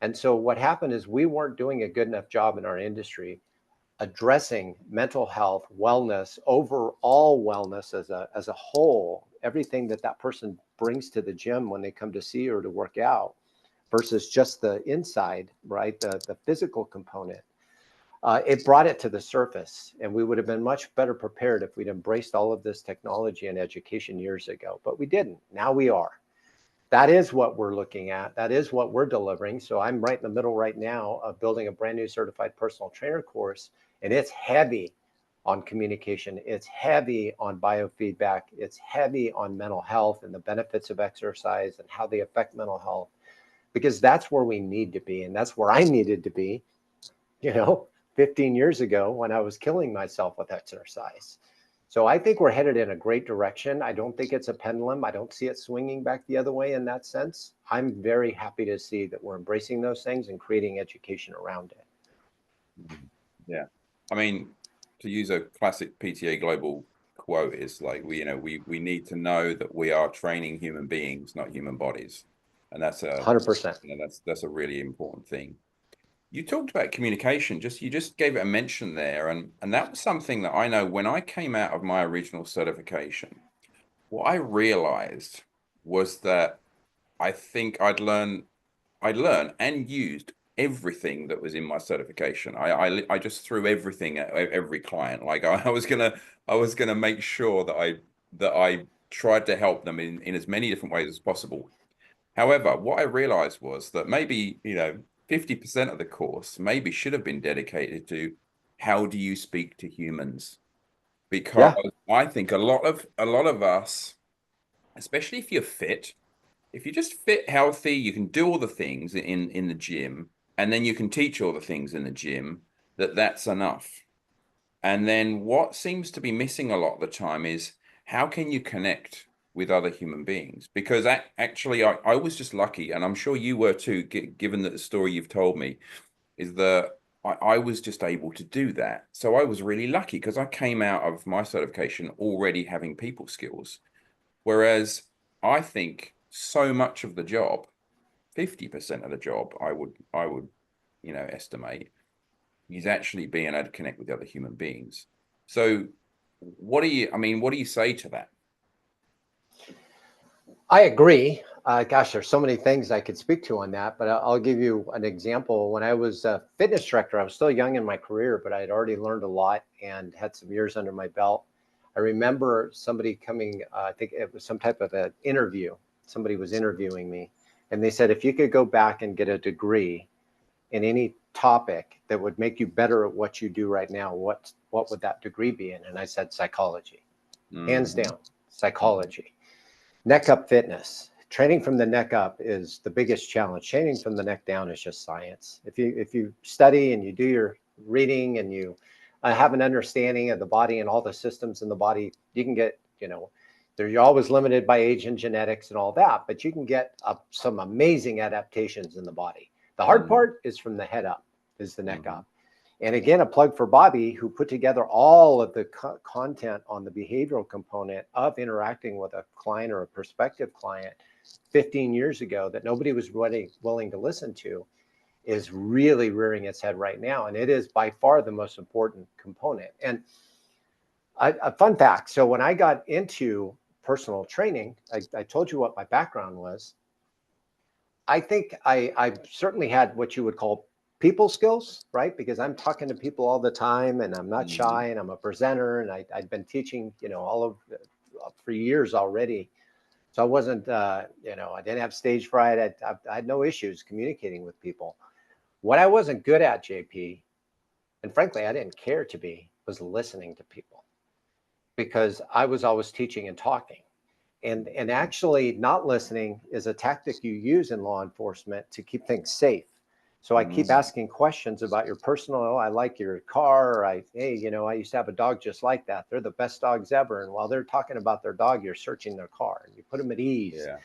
And so what happened is we weren't doing a good enough job in our industry addressing mental health, wellness, overall wellness as a whole, everything that person brings to the gym when they come to see or to work out versus just the inside, right? The physical component. It brought it to the surface, and we would have been much better prepared if we'd embraced all of this technology and education years ago, but we didn't. Now we are. That is what we're looking at. That is what we're delivering. So I'm right in the middle right now of building a brand new certified personal trainer course, and it's heavy on communication. It's heavy on biofeedback. It's heavy on mental health and the benefits of exercise and how they affect mental health, because that's where we need to be. And that's where I needed to be, 15 years ago when I was killing myself with exercise. So I think we're headed in a great direction. I don't think it's a pendulum. I don't see it swinging back the other way in that sense. I'm very happy to see that we're embracing those things and creating education around it. Yeah. I mean, to use a classic PTA Global quote, is like, we need to know that we are training human beings, not human bodies. And that's 100%. That's a really important thing. You talked about communication, you just gave it a mention there. And that was something that I know when I came out of my original certification, what I realized was that I think I'd learned and used everything that was in my certification. I just threw everything at every client. Like I was gonna make sure that I tried to help them in as many different ways as possible. However, what I realized was that maybe 50% of the course maybe should have been dedicated to how do you speak to humans, because I think a lot of us, especially if you're fit, if you're just fit, healthy, you can do all the things in the gym, and then you can teach all the things in the gym, that's enough. And then what seems to be missing a lot of the time is how can you connect with other human beings? Because actually, I was just lucky, and I'm sure you were too, given that the story you've told me, is that I was just able to do that. So I was really lucky because I came out of my certification already having people skills. Whereas I think so much of the job, 50% of the job, I would estimate, is actually being able to connect with other human beings. So what do you say to that? I agree. Gosh, there's so many things I could speak to on that, but I'll give you an example. When I was a fitness director, I was still young in my career, but I had already learned a lot and had some years under my belt. I remember somebody coming, I think it was some type of an interview. Somebody was interviewing me, and they said, if you could go back and get a degree in any topic that would make you better at what you do right now, what would that degree be in? And I said, psychology, hands down, psychology. Neck up fitness. Training from the neck up is the biggest challenge. Training from the neck down is just science. If you study and you do your reading and you have an understanding of the body and all the systems in the body, you can get, you're always limited by age and genetics and all that, but you can get some amazing adaptations in the body. The hard part is from the head up, is the neck up. And again, a plug for Bobby, who put together all of the content on the behavioral component of interacting with a client or a prospective client 15 years ago that nobody was willing to listen to, is really rearing its head right now. And it is by far the most important component. And a fun fact, so when I got into personal training, I told you what my background was. I think I certainly had what you would call people skills, right? Because I'm talking to people all the time and I'm not shy and I'm a presenter and I'd been teaching, all of for years already. So I wasn't, I didn't have stage fright. I had no issues communicating with people. What I wasn't good at, JP, and frankly, I didn't care to be, was listening to people, because I was always teaching and talking. And actually not listening is a tactic you use in law enforcement to keep things safe. So I keep asking questions about your personal, I like your car, I used to have a dog just like that. They're the best dogs ever. And while they're talking about their dog, you're searching their car and you put them at ease. Yeah.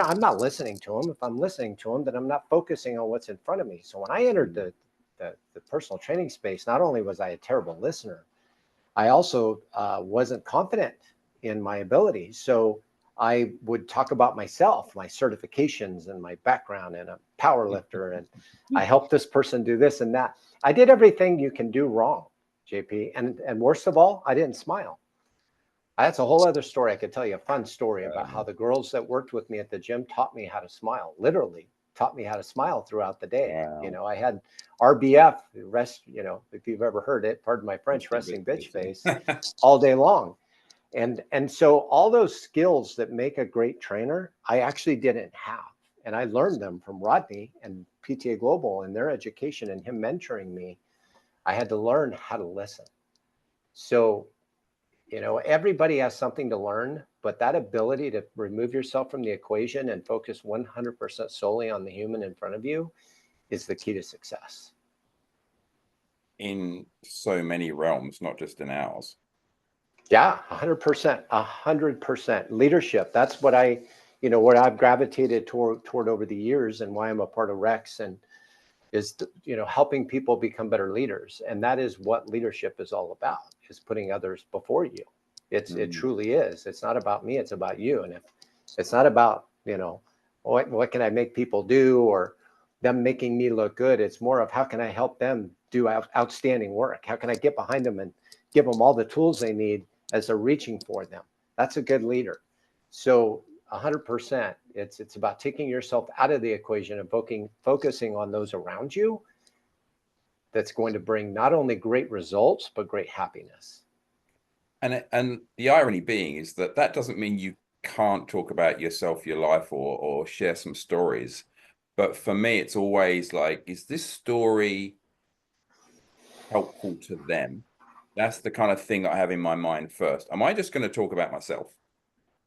I'm not listening to them. If I'm listening to them, then I'm not focusing on what's in front of me. So when I entered the personal training space, not only was I a terrible listener, I also wasn't confident in my abilities. So I would talk about myself, my certifications and my background, and a power lifter. And I helped this person do this and that. I did everything you can do wrong, JP. And worst of all, I didn't smile. That's a whole other story. I could tell you a fun story about how the girls that worked with me at the gym taught me how to smile, literally taught me how to smile throughout the day. Wow. I had RBF, if you've ever heard it, pardon my French, resting bitch face, all day long. And so all those skills that make a great trainer, I actually didn't have. And I learned them from Rodney and PTA Global and their education and him mentoring me. I had to learn how to listen. So, everybody has something to learn, but that ability to remove yourself from the equation and focus 100% solely on the human in front of you is the key to success. In so many realms, not just in ours. Yeah, 100%, 100%. Leadership. That's what what I've gravitated toward over the years, and why I'm a part of Rex, and is, helping people become better leaders. And that is what leadership is all about, is putting others before you. It truly is. It's not about me, it's about you. And if it's not about, what can I make people do, or them making me look good, it's more of how can I help them do outstanding work? How can I get behind them and give them all the tools they need as they're reaching for them? That's a good leader. So 100%, it's about taking yourself out of the equation and focusing on those around you. That's going to bring not only great results, but great happiness. And the irony being is that doesn't mean you can't talk about yourself, your life, or share some stories. But for me, it's always like, is this story helpful to them? That's the kind of thing that I have in my mind first. Am I just going to talk about myself?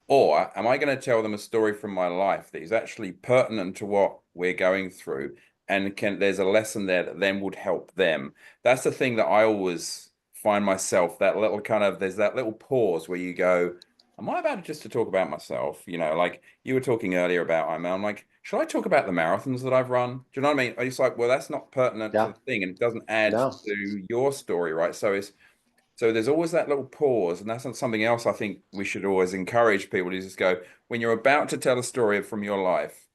Or am I going to tell them a story from my life that is actually pertinent to what we're going through, and there's a lesson there that then would help them? That's the thing that I always find myself, that little there's that little pause where you go, am I about just to talk about myself? Like you were talking earlier about, I'm like, should I talk about the marathons that I've run? Do you know what I mean? It's like, well, that's not pertinent to the thing, and it doesn't add to your story, right? So there's always that little pause, and that's something else I think we should always encourage people to just go, when you're about to tell a story from your life,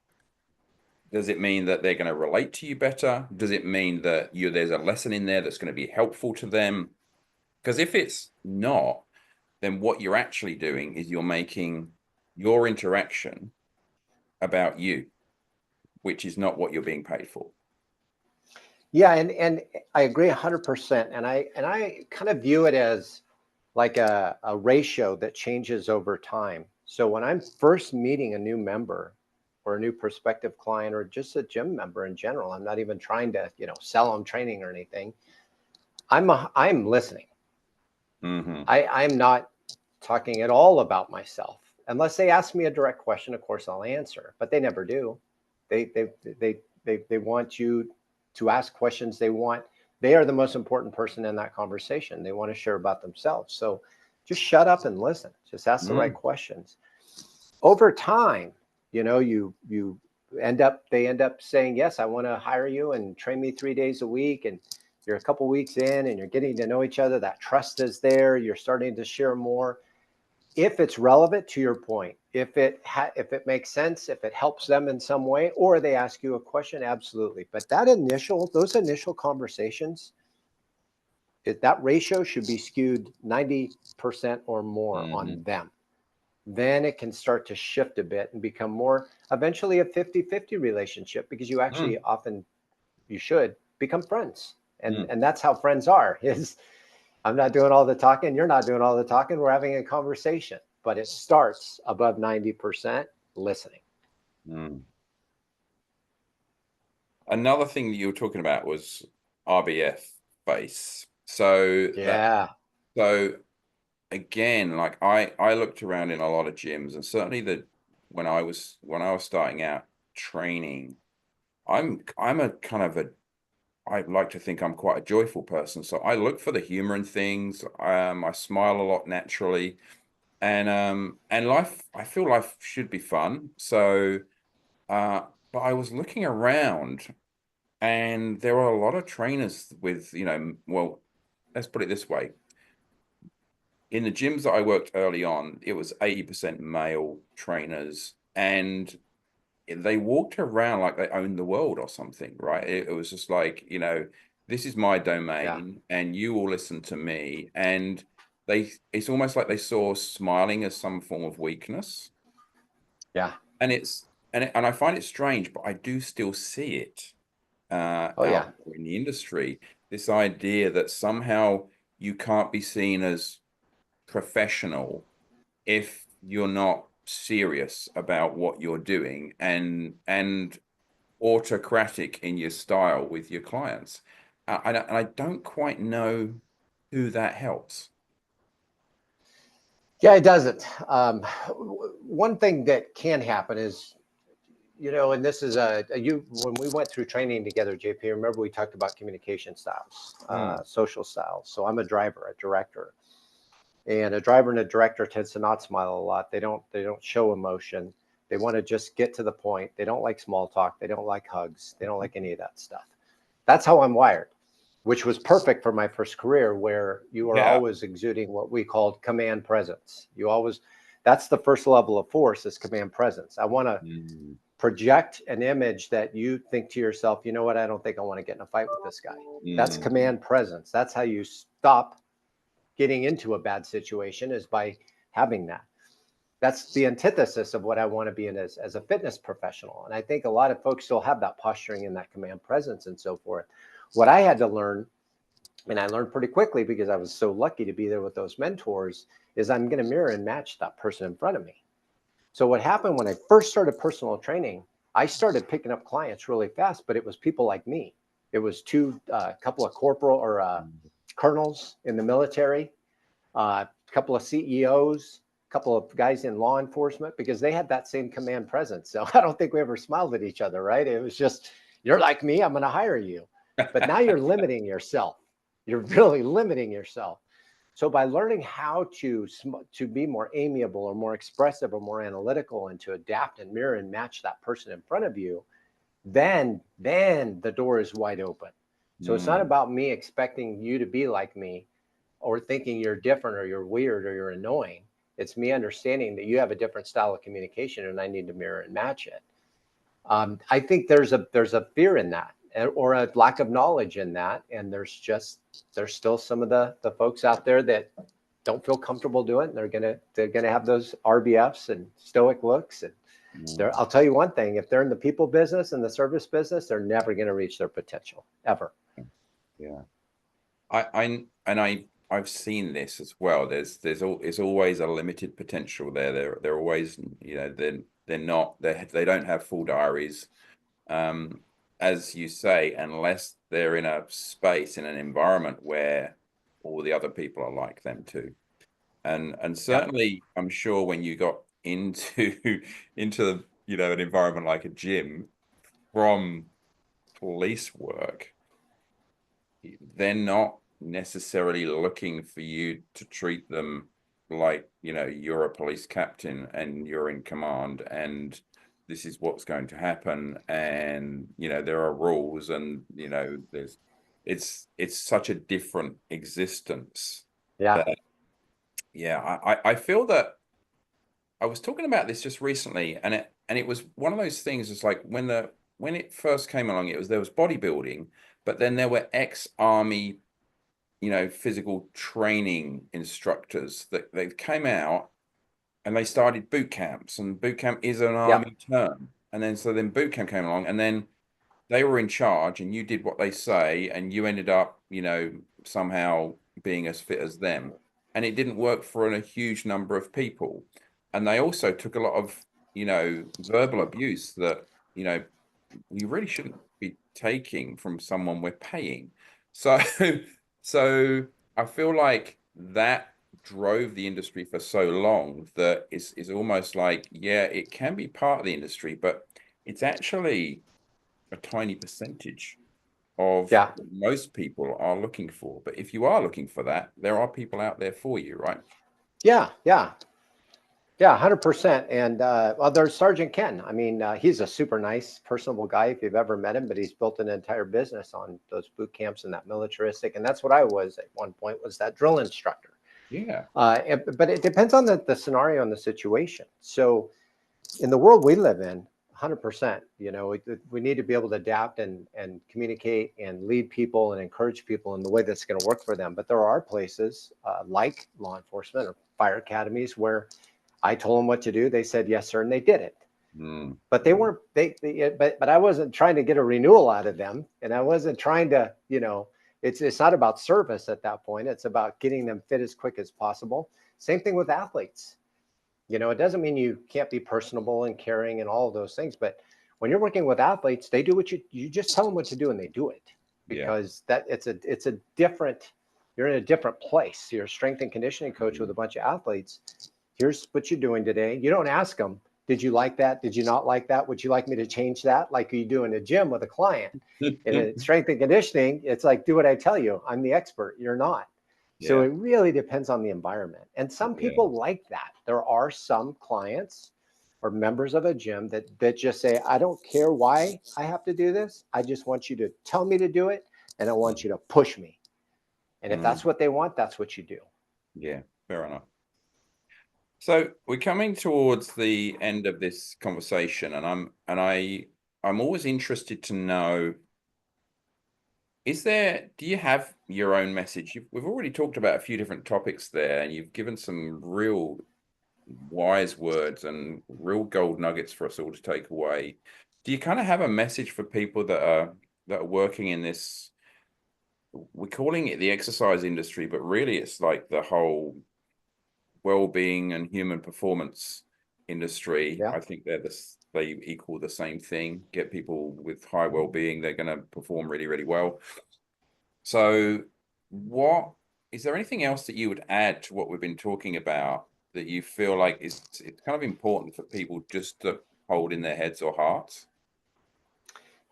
does it mean that they're going to relate to you better? Does it mean that there's a lesson in there that's going to be helpful to them? Because if it's not, then what you're actually doing is you're making your interaction about you, which is not what you're being paid for. Yeah, and I agree 100%. And I kind of view it as like a ratio that changes over time. So when I'm first meeting a new member or a new prospective client or just a gym member in general, I'm not even trying to, sell them training or anything. I'm listening. Mm-hmm. I'm not talking at all about myself. Unless they ask me a direct question, of course I'll answer, but they never do. They want you to ask questions. They are the most important person in that conversation. They want to share about themselves. So just shut up and listen. Just ask the right questions. Over time, they end up saying, yes, I want to hire you and train me 3 days a week. And you're a couple weeks in and you're getting to know each other. That trust is there. You're starting to share more. If it's relevant to your point, if it makes sense, if it helps them in some way, or they ask you a question, absolutely. But those initial conversations, that ratio should be skewed 90% or more on them. Then it can start to shift a bit and become more eventually a 50-50 relationship, because you actually you should become friends. And that's how friends are, is I'm not doing all the talking, you're not doing all the talking, we're having a conversation. But it starts above 90% listening. Another thing that you were talking about was RBF base. So so again, like I looked around in a lot of gyms, and certainly when I was starting out training, I'm a kind of I like to think I'm quite a joyful person. So I look for the humor in things. I smile a lot naturally. And I feel life should be fun. So but I was looking around, and there are a lot of trainers with, well, let's put it this way. In the gyms that I worked early on, it was 80% male trainers, and they walked around like they owned the world or something, right? It was just like, this is my domain and you will listen to me. And it's almost like they saw smiling as some form of weakness. Yeah. And and I find it strange, but I do still see it out there in the industry. This idea that somehow you can't be seen as professional if you're not serious about what you're doing and autocratic in your style with your clients. And I don't quite know who that helps. Yeah, it doesn't. One thing that can happen is, and this is when we went through training together, JP, remember we talked about communication styles, social styles. So I'm a driver, a director, and a driver and a director tends to not smile a lot. They don't show emotion. They want to just get to the point. They don't like small talk. They don't like hugs. They don't like any of that stuff. That's how I'm wired, which was perfect for my first career, where you are always exuding what we called command presence. That's the first level of force, is command presence. I want to project an image that you think to yourself, you know what, I don't think I want to get in a fight with this guy. That's command presence. That's how you stop getting into a bad situation, is by having that. That's the antithesis of what I want to be in as a fitness professional. And I think a lot of folks still have that posturing and that command presence and so forth. What I had to learn, and I learned pretty quickly because I was so lucky to be there with those mentors, is I'm going to mirror and match that person in front of me. So what happened when I first started personal training, I started picking up clients really fast, but it was people like me. It was couple of corporal or colonels in the military, a couple of CEOs, a couple of guys in law enforcement, because they had that same command presence. So I don't think we ever smiled at each other, right? It was just, you're like me, I'm going to hire you. But now you're limiting yourself. You're really limiting yourself. So by learning how to be more amiable or more expressive or more analytical, and to adapt and mirror and match that person in front of you, then the door is wide open. So it's not about me expecting you to be like me, or thinking you're different or you're weird or you're annoying. It's me understanding that you have a different style of communication and I need to mirror and match it. I think there's a fear in that, or a lack of knowledge in that. And there's still some of the folks out there that don't feel comfortable doing it. They're gonna have those RBFs and stoic looks. And I'll tell you one thing: if they're in the people business and the service business, they're never going to reach their potential ever. Yeah, I've seen this as well. It's always a limited potential there. They're always, you know, they don't have full diaries, as you say, unless they're in a space, in an environment where all the other people are like them too. And certainly, I'm sure when you got into into you know, an environment like a gym from police work, they're not necessarily looking for you to treat them like, you know, you're a police captain and you're in command and this is what's going to happen, and you know there are rules, and you know it's such a different existence. Yeah. That I feel that I was talking about this just recently, and it was one of those things. It's like when it first came along, there was bodybuilding, but then there were ex-army, you know, physical training instructors that they came out and they started boot camps, and boot camp is an Yeah. army term. And then boot camp came along, and then they were in charge, and you did what they say, and you ended up, you know, somehow being as fit as them. And it didn't work for a huge number of people. And they also took a lot of, you know, verbal abuse that, you know, you really shouldn't be taking from someone we're paying. So, so I feel like that drove the industry for so long that is almost like, yeah, it can be part of the industry, but it's actually a tiny percentage of Yeah. what most people are looking for. But if you are looking for that, there are people out there for you, right? Yeah. Yeah. Yeah, 100%. And well, there's Sergeant Ken. I mean, he's a super nice, personable guy if you've ever met him, but he's built an entire business on those boot camps and that militaristic. And that's what I was at one point, was that drill instructor. Yeah. But it depends on the scenario and the situation. So in the world we live in, 100%, you know, we need to be able to adapt and communicate and lead people and encourage people in the way that's going to work for them. But there are places like law enforcement or fire academies where I told them what to do. They said yes, sir, and they did it. But they weren't. But I wasn't trying to get a renewal out of them, and I wasn't trying to. You know, it's not about service at that point. It's about getting them fit as quick as possible. Same thing with athletes. You know, it doesn't mean you can't be personable and caring and all of those things. But when you're working with athletes, they do what you just tell them what to do, and they do it, because that it's a different. You're in a different place. You're a strength and conditioning coach with a bunch of athletes. Here's what you're doing today. You don't ask them, did you like that? Did you not like that? Would you like me to change that? Like you do in a gym with a client. In a strength and conditioning, it's like, do what I tell you. I'm the expert. You're not. So it really depends on the environment. And some people like that. There are some clients or members of a gym that just say, I don't care why I have to do this. I just want you to tell me to do it, and I want you to push me. And if that's what they want, that's what you do. Yeah, fair enough. So we're coming towards the end of this conversation, and I'm always interested to know, do you have your own message? We've already talked about a few different topics there, and you've given some real wise words and real gold nuggets for us all to take away. Do you kind of have a message for people that are working in this? We're calling it the exercise industry, but really it's like the whole well-being and human performance industry. I think they equal the same thing. Get people with high well-being, they're going to perform really, really well. So what is there anything else that you would add to what we've been talking about that you feel like it's kind of important for people just to hold in their heads or hearts?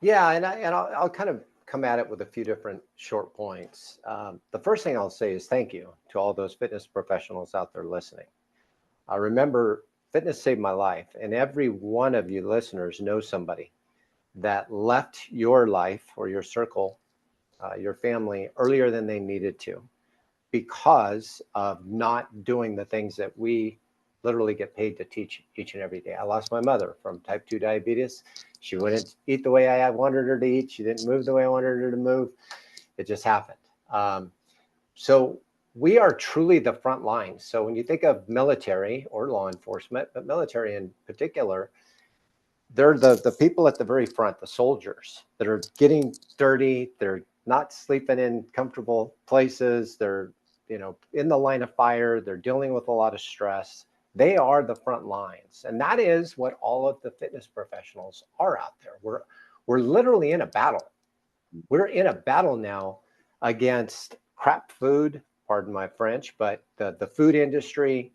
Yeah, and I'll kind of come at it with a few different short points. The first thing I'll say is thank you to all those fitness professionals out there listening. I remember fitness saved my life, and every one of you listeners knows somebody that left your life or your circle, your family, earlier than they needed to, because of not doing the things that we literally get paid to teach each and every day. I lost my mother from type 2 diabetes. She wouldn't eat the way I wanted her to eat. She didn't move the way I wanted her to move. It just happened. So we are truly the front line. So when you think of military or law enforcement, but military in particular, they're the people at the very front, the soldiers that are getting dirty. They're not sleeping in comfortable places. They're, in the line of fire. They're dealing with a lot of stress. They are the front lines. And that is what all of the fitness professionals are out there. We're literally in a battle. We're in a battle now against crap food, pardon my French, but the food industry,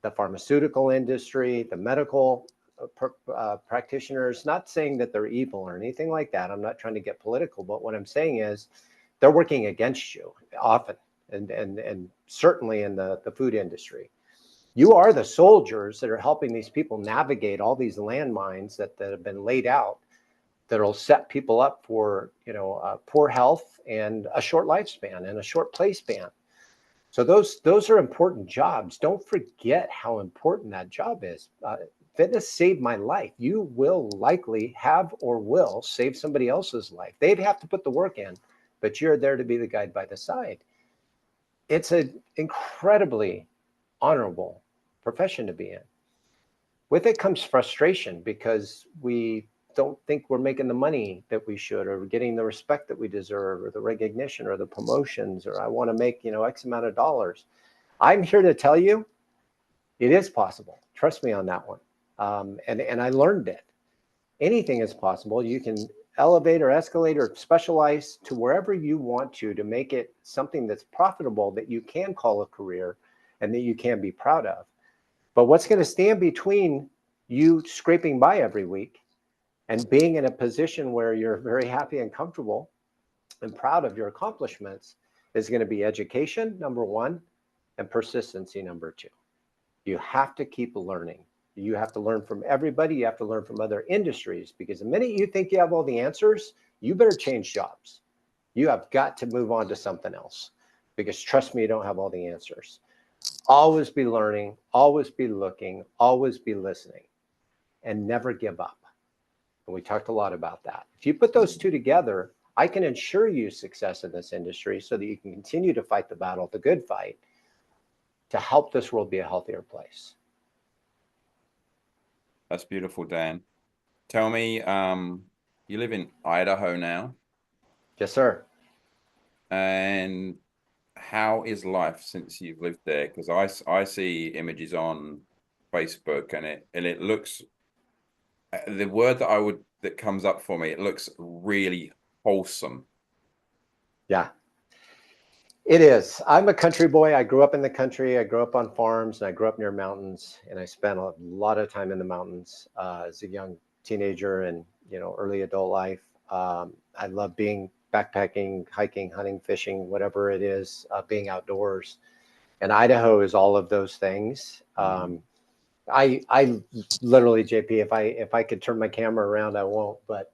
the pharmaceutical industry, the medical practitioners, not saying that they're evil or anything like that. I'm not trying to get political, but what I'm saying is they're working against you often, and certainly in the food industry. You are the soldiers that are helping these people navigate all these landmines that have been laid out that'll set people up for, poor health and a short lifespan and a short play span. So those are important jobs. Don't forget how important that job is. Fitness saved my life. You will likely have or will save somebody else's life. They'd have to put the work in, but you're there to be the guide by the side. It's an incredibly honorable profession to be in. With it comes frustration because we don't think we're making the money that we should, or getting the respect that we deserve, or the recognition, or the promotions, or I want to make, X amount of dollars. I'm here to tell you it is possible. Trust me on that one. And I learned it. Anything is possible. You can elevate or escalate or specialize to wherever you want to make it something that's profitable, that you can call a career and that you can be proud of. But what's going to stand between you scraping by every week and being in a position where you're very happy and comfortable and proud of your accomplishments is going to be education, number one, and persistency, number two. You have to keep learning. You have to learn from everybody. You have to learn from other industries, because the minute you think you have all the answers, you better change jobs. You have got to move on to something else, because trust me, you don't have all the answers. Always be learning, always be looking, always be listening, and never give up. And we talked a lot about that. If you put those two together, I can ensure you success in this industry so that you can continue to fight the battle, the good fight, to help this world be a healthier place. That's beautiful, Dan. Tell me, you live in Idaho now. Yes, sir. And how is life since you've lived there? Because I see images on Facebook, and it looks, the word that comes up for me, it looks really wholesome. Yeah, it is. I'm a country boy. I grew up in the country. I grew up on farms, and I grew up near mountains, and I spent a lot of time in the mountains as a young teenager and, early adult life. I love being backpacking, hiking, hunting, fishing, whatever it is, being outdoors. And Idaho is all of those things. I literally, JP, if I could turn my camera around, I won't. But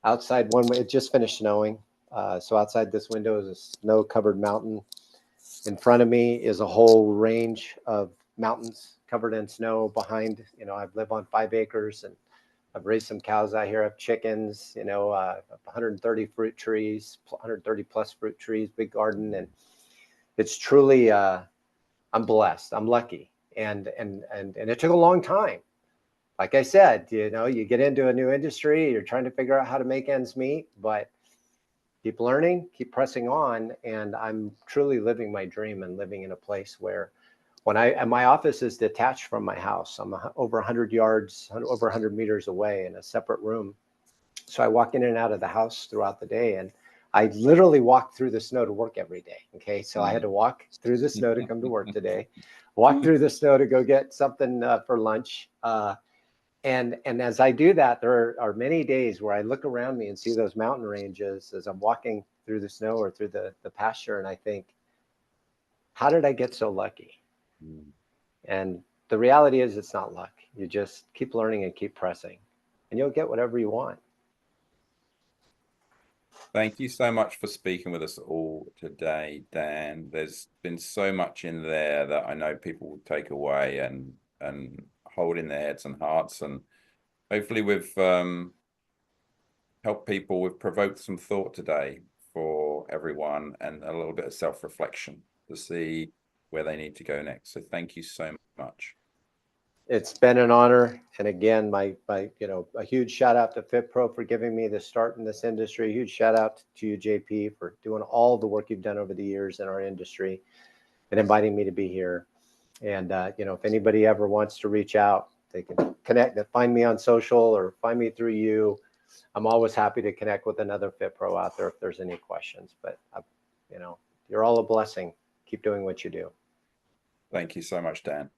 outside, it just finished snowing. So outside this window is a snow-covered mountain. In front of me is a whole range of mountains covered in snow. Behind, I live on 5 acres, and I've raised some cows out here. I have chickens, 130 fruit trees, 130 plus fruit trees, big garden. And it's truly, I'm blessed. I'm lucky. And it took a long time. Like I said, you get into a new industry, you're trying to figure out how to make ends meet, but keep learning, keep pressing on. And I'm truly living my dream and living in a place where my office is detached from my house. I'm over 100 yards, over 100 meters away in a separate room. So I walk in and out of the house throughout the day, and I literally walk through the snow to work every day. Okay. So I had to walk through the snow to come to work today, walk through the snow to go get something for lunch. And as I do that, there are many days where I look around me and see those mountain ranges as I'm walking through the snow or through the pasture. And I think, how did I get so lucky? And the reality is, it's not luck. You just keep learning and keep pressing, and you'll get whatever you want. Thank you so much for speaking with us all today, Dan. There's been so much in there that I know people will take away and hold in their heads and hearts, and hopefully we've helped people, we've provoked some thought today for everyone, and a little bit of self-reflection. to see where they need to go next. So thank you so much. It's been an honor. And again, my a huge shout out to FitPro for giving me the start in this industry. A huge shout out to you, JP, for doing all the work you've done over the years in our industry and inviting me to be here. And, if anybody ever wants to reach out, they can connect, find me on social or find me through you. I'm always happy to connect with another FitPro out there if there's any questions. But, you're all a blessing. Keep doing what you do. Thank you so much, Dan.